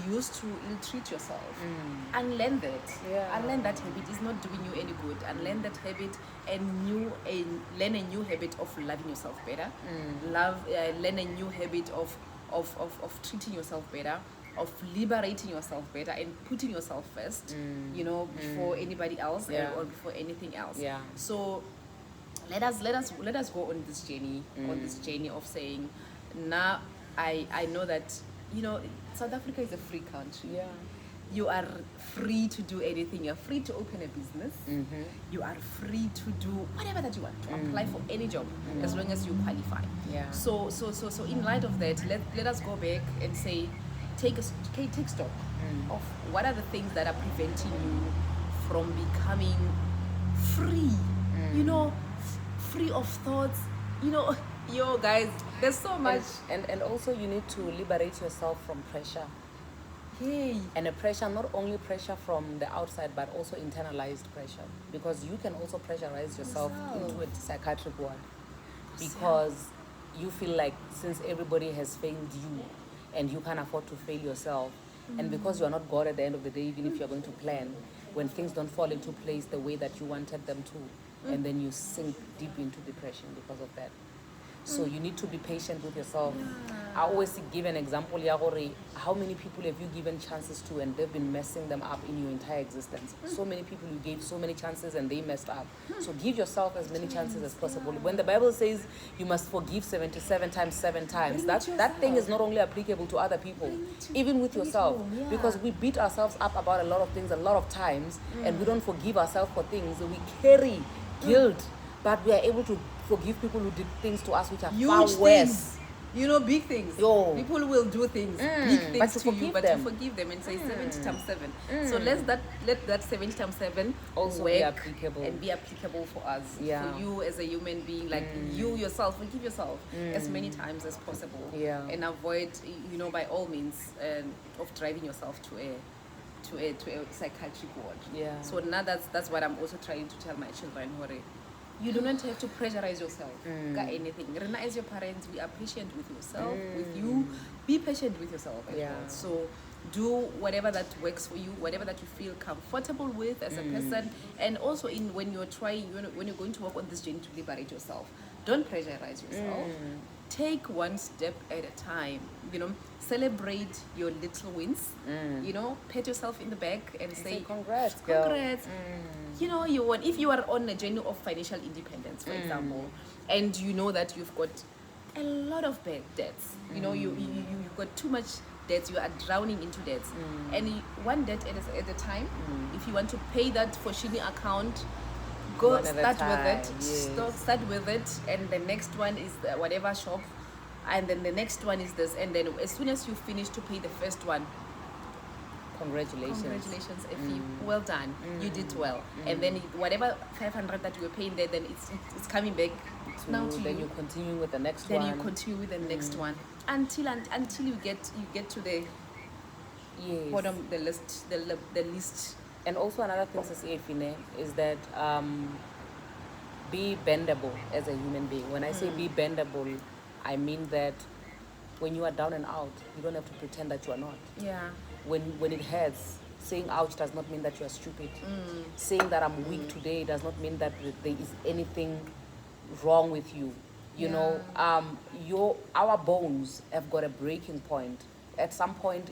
used to ill-treat yourself, unlearn that. Yeah. Unlearn that habit. It's not doing you any good. Unlearn that habit and learn a new habit of loving yourself better. Learn a new habit of treating yourself better, of liberating yourself better and putting yourself first, you know, before anybody else, Yeah. or before anything else. Yeah. So let us go on this journey of saying, now I know that, you know, South Africa is a free country. Yeah. You are free to do anything. You're free to open a business. You are free to do whatever that you want, to apply for any job, as long as you qualify. Yeah. So in light of that, let us go back and say, take stock of what are the things that are preventing you from becoming free. You know, free of thoughts. You know, yo guys, there's so much. And also you need to liberate yourself from pressure. Hey. And a pressure, not only pressure from the outside, but also internalized pressure. Because you can also pressurize yourself into a psychiatric ward. Because you feel like since everybody has failed you and you can't afford to fail yourself, and because you're not God at the end of the day, even if you're going to plan, when things don't fall into place the way that you wanted them to, and then you sink deep into depression because of that. So you need to be patient with yourself. I always give an example, Yagore, how many people have you given chances to and they've been messing them up in your entire existence? So many people you gave so many chances and they messed up. So give yourself as many chances as possible. When the Bible says you must forgive 77 times, 7 times, that thing is not only applicable to other people, even with yourself. Because we beat ourselves up about a lot of things a lot of times, and we don't forgive ourselves for things. We carry guilt, but we are able to forgive people who did things to us which are Huge far worse. things. You know, big things. Yo. People will do things, big things but to to you, forgive but them. to forgive them and say 70 times 7. So let that 70 times 7 Also work be applicable. and be applicable for us. Yeah. For you as a human being, like you yourself, forgive yourself as many times as possible. Yeah. And avoid, you know, by all means, of driving yourself to a psychiatric ward. Yeah. So now that's what I'm also trying to tell my children, Hore. You do not have to pressurize yourself. Got anything. Rena, as your parents, we are patient with yourself, with you. Be patient with yourself as Yeah. well. So do whatever that works for you, whatever that you feel comfortable with as a person. And also when you're trying, when you're going to work on this journey to liberate yourself, don't pressurize yourself. Take one step at a time. You know, celebrate your little wins. You know, pat yourself in the back and say congrats, girl. congrats. You know, you want, if you are on a journey of financial independence, for example, and you know that you've got a lot of bad debts, you know, you've got too much debts, you are drowning into debts, and one debt at a time. If you want to pay that for Shini account, go One at a start time, with it. yes. Start with it, and the next one is the whatever shop, and then the next one is this, and then as soon as you finish to pay the first one, Congratulations. Effie. Well done. You did well. And then whatever 500 that you were paying there, then it's coming back now to Then you. you continue with the next Then one. you continue with the next one until you get to the Yes. bottom, the list. And also another thing to say, Fine, is that be bendable as a human being. When I say be bendable, I mean that when you are down and out, you don't have to pretend that you are not. Yeah. When it hurts, saying ouch does not mean that you are stupid. Saying that I'm weak today does not mean that there is anything wrong with you. You know, our bones have got a breaking point. At some point,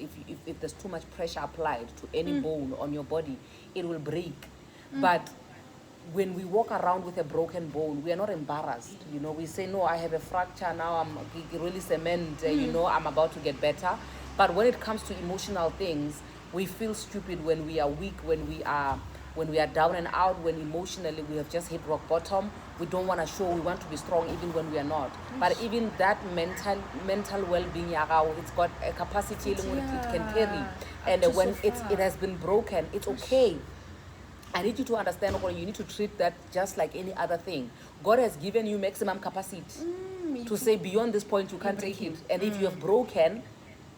if there's too much pressure applied to any bone on your body, it will break. But when we walk around with a broken bone, we are not embarrassed. You know, we say, no, I have a fracture now, I'm really cement, you know, I'm about to get better. But when it comes to emotional things, we feel stupid when we are weak, when we are when we are down and out, when emotionally we have just hit rock bottom, we don't want to show, we want to be strong even when we are not. But even that mental well-being, it's got a capacity it can carry. And when it has been broken, it's okay. I need you to understand, or you need to treat that just like any other thing. God has given you maximum capacity to say beyond this point you can't take it. And if you have broken,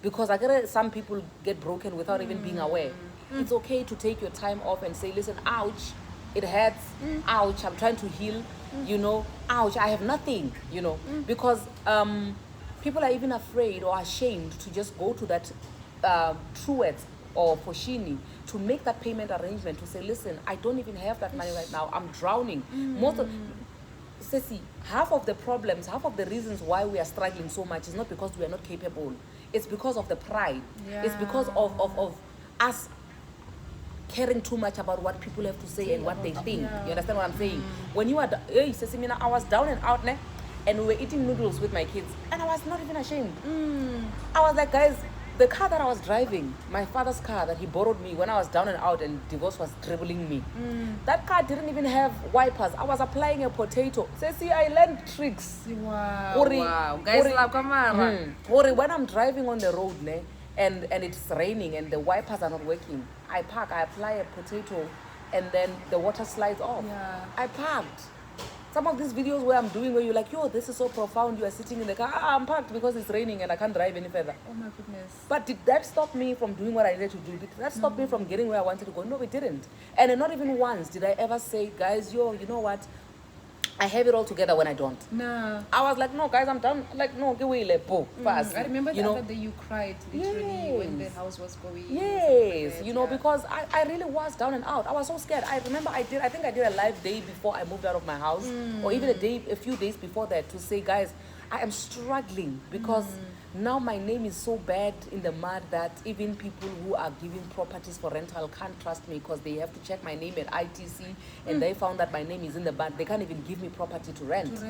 because I get some people get broken without even being aware. It's okay to take your time off and say, listen, ouch, it hurts, ouch, I'm trying to heal, you know, ouch, I have nothing, you know, because people are even afraid or ashamed to just go to that Truett or Foshini to make that payment arrangement, to say, listen, I don't even have that money right now, I'm drowning. Most of Ceci, half of the problems, half of the reasons why we are struggling so much is not because we are not capable. It's because of the pride. It's because of us caring too much about what people have to say and what they think. You understand what I'm saying? When you are, hey, Ceci, I was down and out, and we were eating noodles with my kids, and I was not even ashamed. I was like, guys, the car that I was driving, my father's car that he borrowed me when I was down and out and divorce was dribbling me. That car didn't even have wipers. I was applying a potato. See, I learned tricks. Wow. Guys, when I'm driving on the road, and it's raining and the wipers are not working, I park, I apply a potato, and then the water slides off. I parked. Some of these videos where I'm doing where you're like, yo, this is so profound, you are sitting in the car, I'm parked because it's raining and I can't drive any further. Oh my goodness. But did that stop me from doing what I needed to do? Did that stop me from getting where I wanted to go? No, it didn't. And then not even once did I ever say, guys, yo, you know what? I have it all together when I don't. No. I was like, no, guys, I'm done. Like, no, get away, fast. I remember the other day you cried literally when the house was going. Yes, you know, because I really was down and out. I was so scared. I remember I think I did a live day before I moved out of my house, or even a few days before that, to say, guys, I am struggling because now my name is so bad in the mud that even people who are giving properties for rental can't trust me because they have to check my name at ITC and they found that my name is in the mud. They can't even give me property to rent.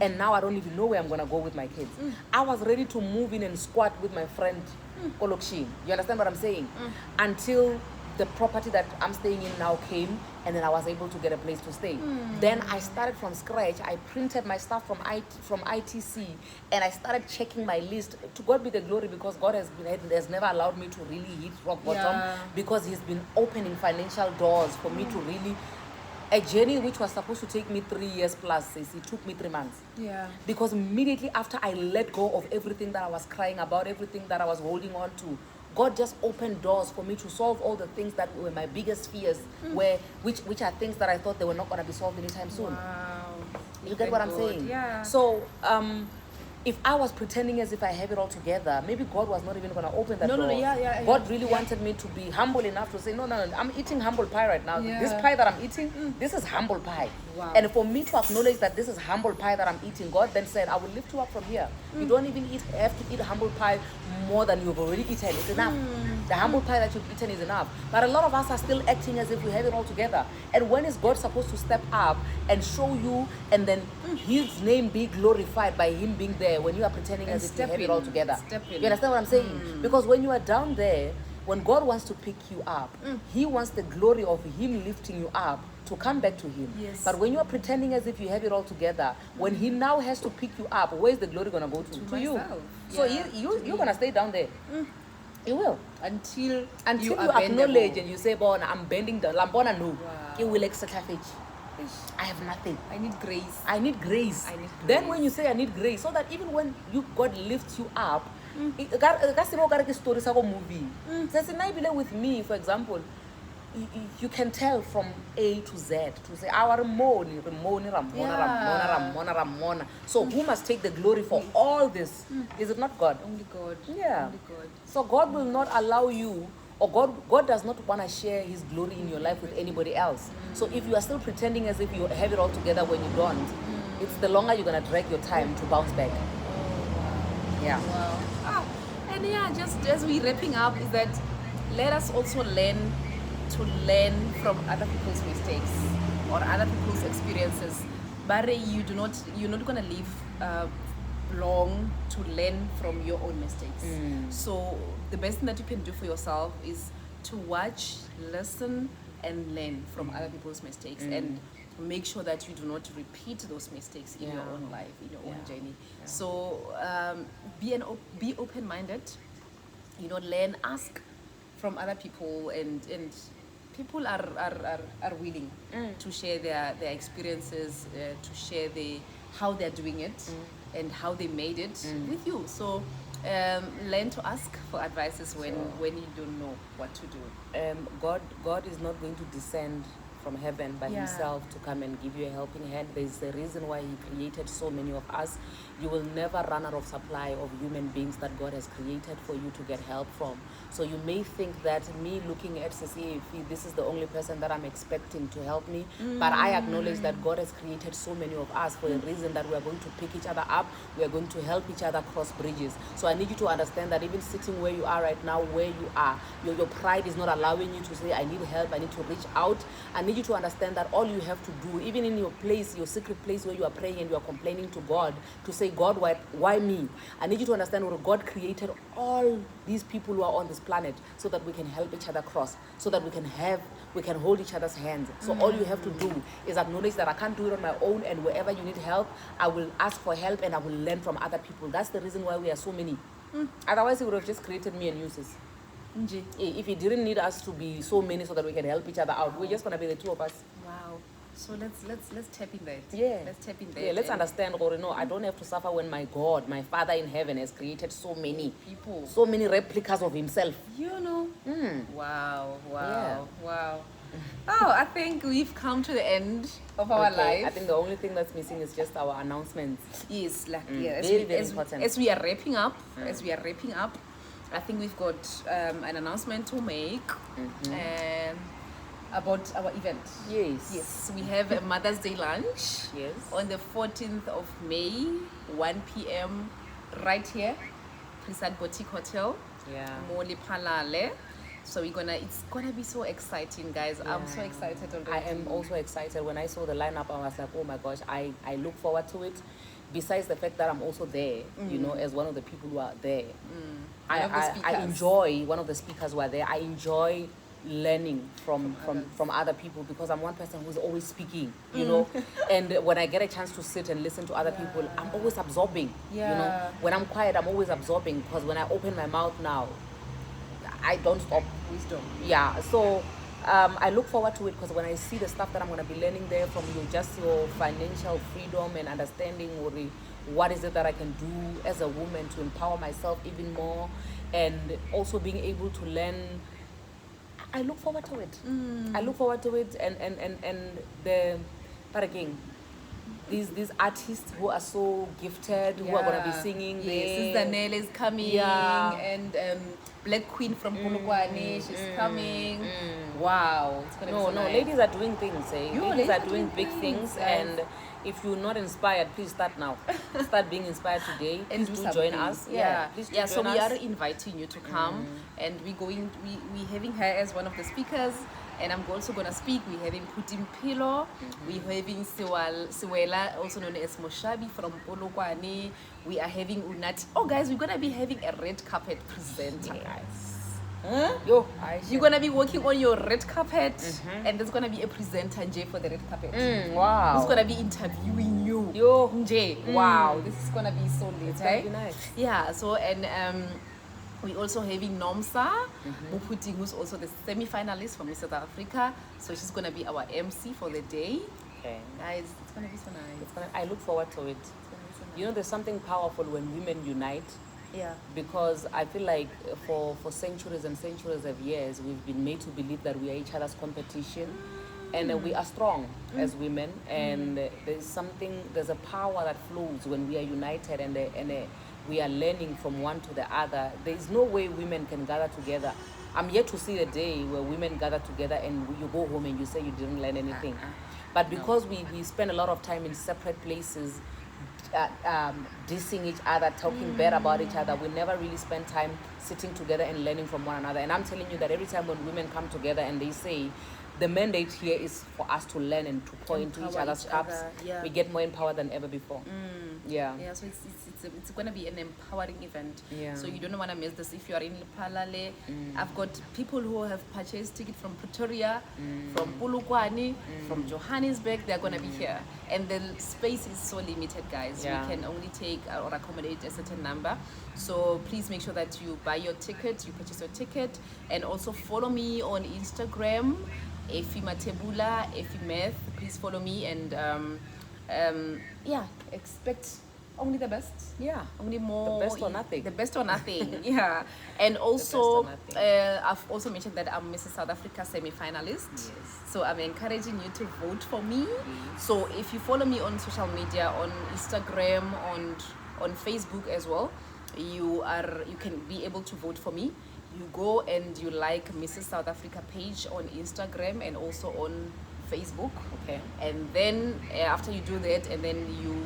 And now I don't even know where I'm going to go with my kids. I was ready to move in and squat with my friend Olokshin. You understand what I'm saying? Until the property that I'm staying in now came, and then I was able to get a place to stay. Then I started from scratch. I printed my stuff from ITC, and I started checking my list. To God be the glory, because God has never allowed me to really hit rock bottom, because He's been opening financial doors for me to really. A journey which was supposed to take me 3 years plus, it took me 3 months. Because immediately after I let go of everything that I was crying about, everything that I was holding on to, God just opened doors for me to solve all the things that were my biggest fears, which are things that I thought they were not going to be solved anytime soon. You get what I'm saying? So, if I was pretending as if I have it all together, maybe God was not even going to open that door. God really wanted me to be humble enough to say, no, I'm eating humble pie right now. This pie that I'm eating, this is humble pie. And for me to acknowledge that this is humble pie that I'm eating, God then said, I will lift you up from here. You don't even have to eat humble pie more than you've already eaten. It's enough. The humble pie that you've eaten is enough. But a lot of us are still acting as if we have it all together. And when is God supposed to step up and show you, and then His name be glorified by Him being there when you are pretending as if you have it all together? You understand what I'm saying? Because when you are down there, when God wants to pick you up, He wants the glory of Him lifting you up to come back to Him. But when you are pretending as if you have it all together, when He now has to pick you up, where's the glory going to go to you? So you're going to stay down there. You will. Until you acknowledge and you say, Bona, I'm bending down. Lambona, no. You will I have nothing. I need grace. I need grace. Then when you say I need grace, so that even when God lifts you up, story movie. With me, for example, you can tell from A to Z to say our Ramona. So who must take the glory for all this? Is it not God? Only God. Yeah. Only God. So God will not allow you, or God does not want to share His glory in your life with anybody else. So if you are still pretending as if you have it all together when you don't, it's the longer you're gonna drag your time to bounce back. And just as we wrapping up, is that let us also learn from other people's mistakes or other people's experiences. But you're not gonna live long to learn from your own mistakes. So the best thing that you can do for yourself is to watch, listen, and learn from other people's mistakes, and make sure that you do not repeat those mistakes in your own life, in your own journey. So be open-minded, learn, ask from other people, and people are willing to share their experiences, to share how they're doing it and how they made it with you. So learn to ask for advices when you don't know what to do. God is not going to descend from heaven by himself to come and give you a helping hand. There's a reason why he created so many of us. You will never run out of supply of human beings that God has created for you to get help from. So you may think that me looking at Ceci, this is the only person that I'm expecting to help me, but I acknowledge that God has created so many of us for a reason, that we are going to pick each other up, we are going to help each other cross bridges. So I need you to understand that even sitting where you are right now, where you are, your pride is not allowing you to say, I need help, I need to reach out. I need you to understand that all you have to do, even in your place, your secret place where you are praying and you are complaining to God, to say, God, why me? I need you to understand that God created all these people who are on this planet so that we can help each other cross, so that we can hold each other's hands. So all you have to do is acknowledge that I can't do it on my own, and wherever you need help, I will ask for help and I will learn from other people. That's the reason why we are so many. Otherwise, he would have just created me and you, sis. If he didn't need us to be so many so that we can help each other out, we're just gonna be the two of us. Wow. So let's tap in that. Yeah. Let's tap in that. Yeah, let's understand, or I don't have to suffer when my God, my Father in heaven, has created so many people, so many replicas of himself. Wow. Wow. Oh, I think we've come to the end of our life. I think the only thing that's missing is just our announcements. Yes, very important. As we are wrapping up, I think we've got an announcement to make about our event. Yes, we have a Mother's Day lunch. Yes. On the 14th of May, 1 p.m. right here, Prasad Boutique Hotel. Moli Palale. So it's gonna be so exciting, guys. I'm so excited already. I am also excited. When I saw the lineup, I was like, oh my gosh, I look forward to it. Besides the fact that I'm also there, as one of the people who are there. I enjoy one of the speakers who are there. I enjoy learning from other people, because I'm one person who's always speaking, and when I get a chance to sit and listen to other people, I'm always absorbing. When I'm quiet, I'm always absorbing, because when I open my mouth now, I don't stop. Wisdom. So I look forward to it, because when I see the stuff that I'm going to be learning there from you, just your financial freedom and understanding what is it that I can do as a woman to empower myself even more, and also being able to learn, I look forward to it. I look forward to it, and but again, these artists who are so gifted, who are going to be singing there. Sister Nell is coming, and Black Queen from Polokwane, she's coming. Wow, it's gonna be so nice. Ladies are doing things. Ladies are doing big things, and if you're not inspired, please start now. Start being inspired today. And please do join us. So we are inviting you to come, and we're having her as one of the speakers, and I'm also gonna speak. We're having Putim Pilo, we're having Siwela, also known as Moshabi from Polokwane. We are having Unati. Oh guys, we're gonna be having a red carpet presenter, guys. You're gonna be walking on your red carpet, and there's gonna be a presenter, Nje, for the red carpet. Wow. Who's gonna be interviewing you? Nje. Wow, this is gonna be so lit. It's gonna be nice. Yeah. So we're also having Nomsa Muputi, who's also the semi-finalist from South Africa. So she's gonna be our MC for the day. Okay. Guys, it's gonna be so nice. I look forward to it. There's something powerful when women unite. Because I feel like for centuries and centuries of years, we've been made to believe that we are each other's competition, and we are strong as women, and there's a power that flows when we are united, and we are learning from one to the other. There's no way women can gather together. I'm yet to see a day where women gather together and you go home and you say you didn't learn anything. But because we spend a lot of time in separate places, dissing each other, talking bad about each other, we never really spend time sitting together and learning from one another. And I'm telling you that every time when women come together and they say, the mandate here is for us to learn and to pour into each other's cups, we get more empowered than ever before. Yeah. Yeah, so it's going to be an empowering event. Yeah. So you don't want to miss this. If you are in Palale, I've got people who have purchased ticket from Pretoria, from Polokwane, from Johannesburg. They're going to be here, and the space is so limited, guys. Yeah. We can only take or accommodate a certain number. So please make sure that you buy your ticket, you purchase your ticket, and also follow me on Instagram, Efi Matebula, Efi Meth. Please follow me, and yeah, expect only the best. Yeah. Only more. The best or nothing. The best or nothing. Yeah. And also, I've also mentioned that I'm Mrs. South Africa semi-finalist. Yes. So I'm encouraging you to vote for me. So if you follow me on social media, on Instagram, on Facebook as well, you can be able to vote for me. You go and you like Mrs. South Africa page on Instagram and also on Facebook. Okay. And then after you do that, and then you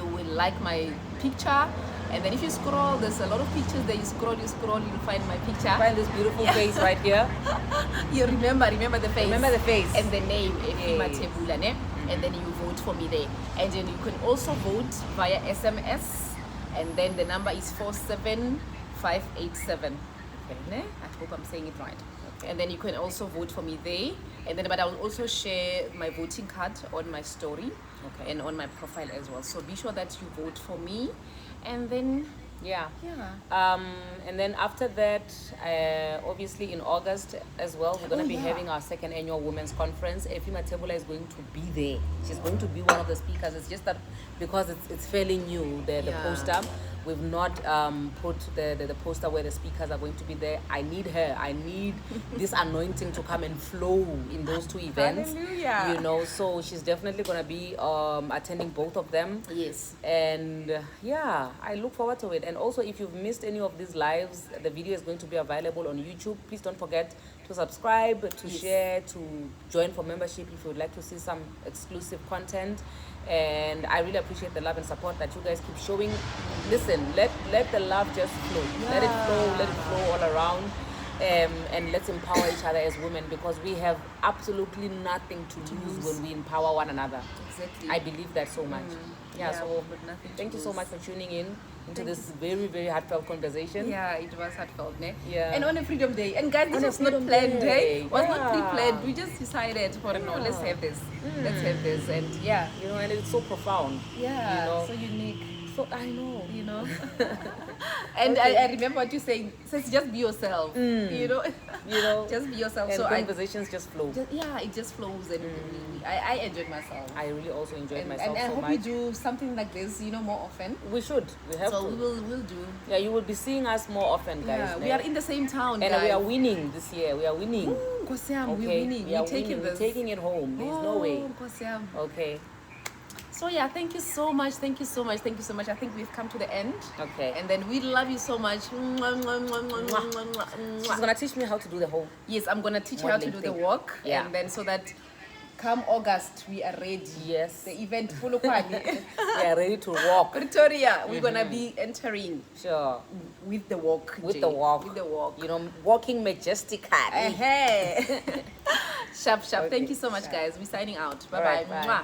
will like my picture, and then if you scroll, there's a lot of pictures there. You scroll, you'll find my picture. Find this beautiful face right here. You remember the face. Remember the face. And the name, Efima Yes. Tebula, ne? And then you vote for me there. And then you can also vote via SMS, and then the number is 47587. Okay. Ne? I hope I'm saying it right. And then you can also vote for me there. And then, but I will also share my voting card on my story, and on my profile as well. So be sure that you vote for me. And then, Yeah. yeah. And then after that, obviously in August as well, we're going to be yeah. having our second annual women's conference. Efima Tebula is going to be there. She's going to be one of the speakers. It's just that because it's fairly new, the Yeah. poster, we've not put the poster where the speakers are going to be there. I need her. I need this anointing to come and flow in those two events. Hallelujah. You know, so she's definitely going to be attending both of them. Yes. And yeah, I look forward to it. And also, if you've missed any of these lives, the video is going to be available on YouTube. Please don't forget to subscribe, to share, to join for membership if you would like to see some exclusive content. And I really appreciate the love and support that you guys keep showing. Listen, let the love just flow. Let it flow all around. And let's empower each other as women, because we have absolutely nothing to lose when we empower one another. Exactly. I believe that so much. So but nothing to thank you so lose. much for tuning in into this very, very heartfelt conversation. Yeah, it was heartfelt, ne? Yeah. And on a Freedom Day. And guys, this On a was not Freedom planned, Day. eh? It was not Yeah. pre-planned. We just decided for no, let's have this. Let's have this. And yeah. You know, and it's so profound. Yeah. You know? So unique. So I know. You know. And I remember what you saying. Says just be yourself. You know. You know. Just be yourself. And So conversations just flow. it just flows, and I enjoyed myself. I really also enjoyed And myself I so hope much. we do something like this, more often. We should. We have So to. we'll do. Yeah, you will be seeing us more often, guys. Yeah, we are in the same town, and guys. we are winning this year. We are winning. Ooh, Nkosiam, Okay, we're winning. we are We're taking winning. this. We're taking it home. There's no way. Nkosiam. Okay. So yeah, thank you so much. Thank you so much. Thank you so much. I think we've come to the end. Okay. And then we love you so much. She's gonna teach me how to do the whole. Yes, I'm gonna teach you how to do the walk. Yeah. And then so that come August we are ready. Yes. The event Polokwane. We are ready to walk. Pretoria, we're gonna be entering Sure. with the walk. With Jay. the walk. With the walk. You know, walking majestically. Hey. Sharp. Okay, Thank you so much, sharp. guys. We're signing out. Bye All right, bye. bye. Mwah.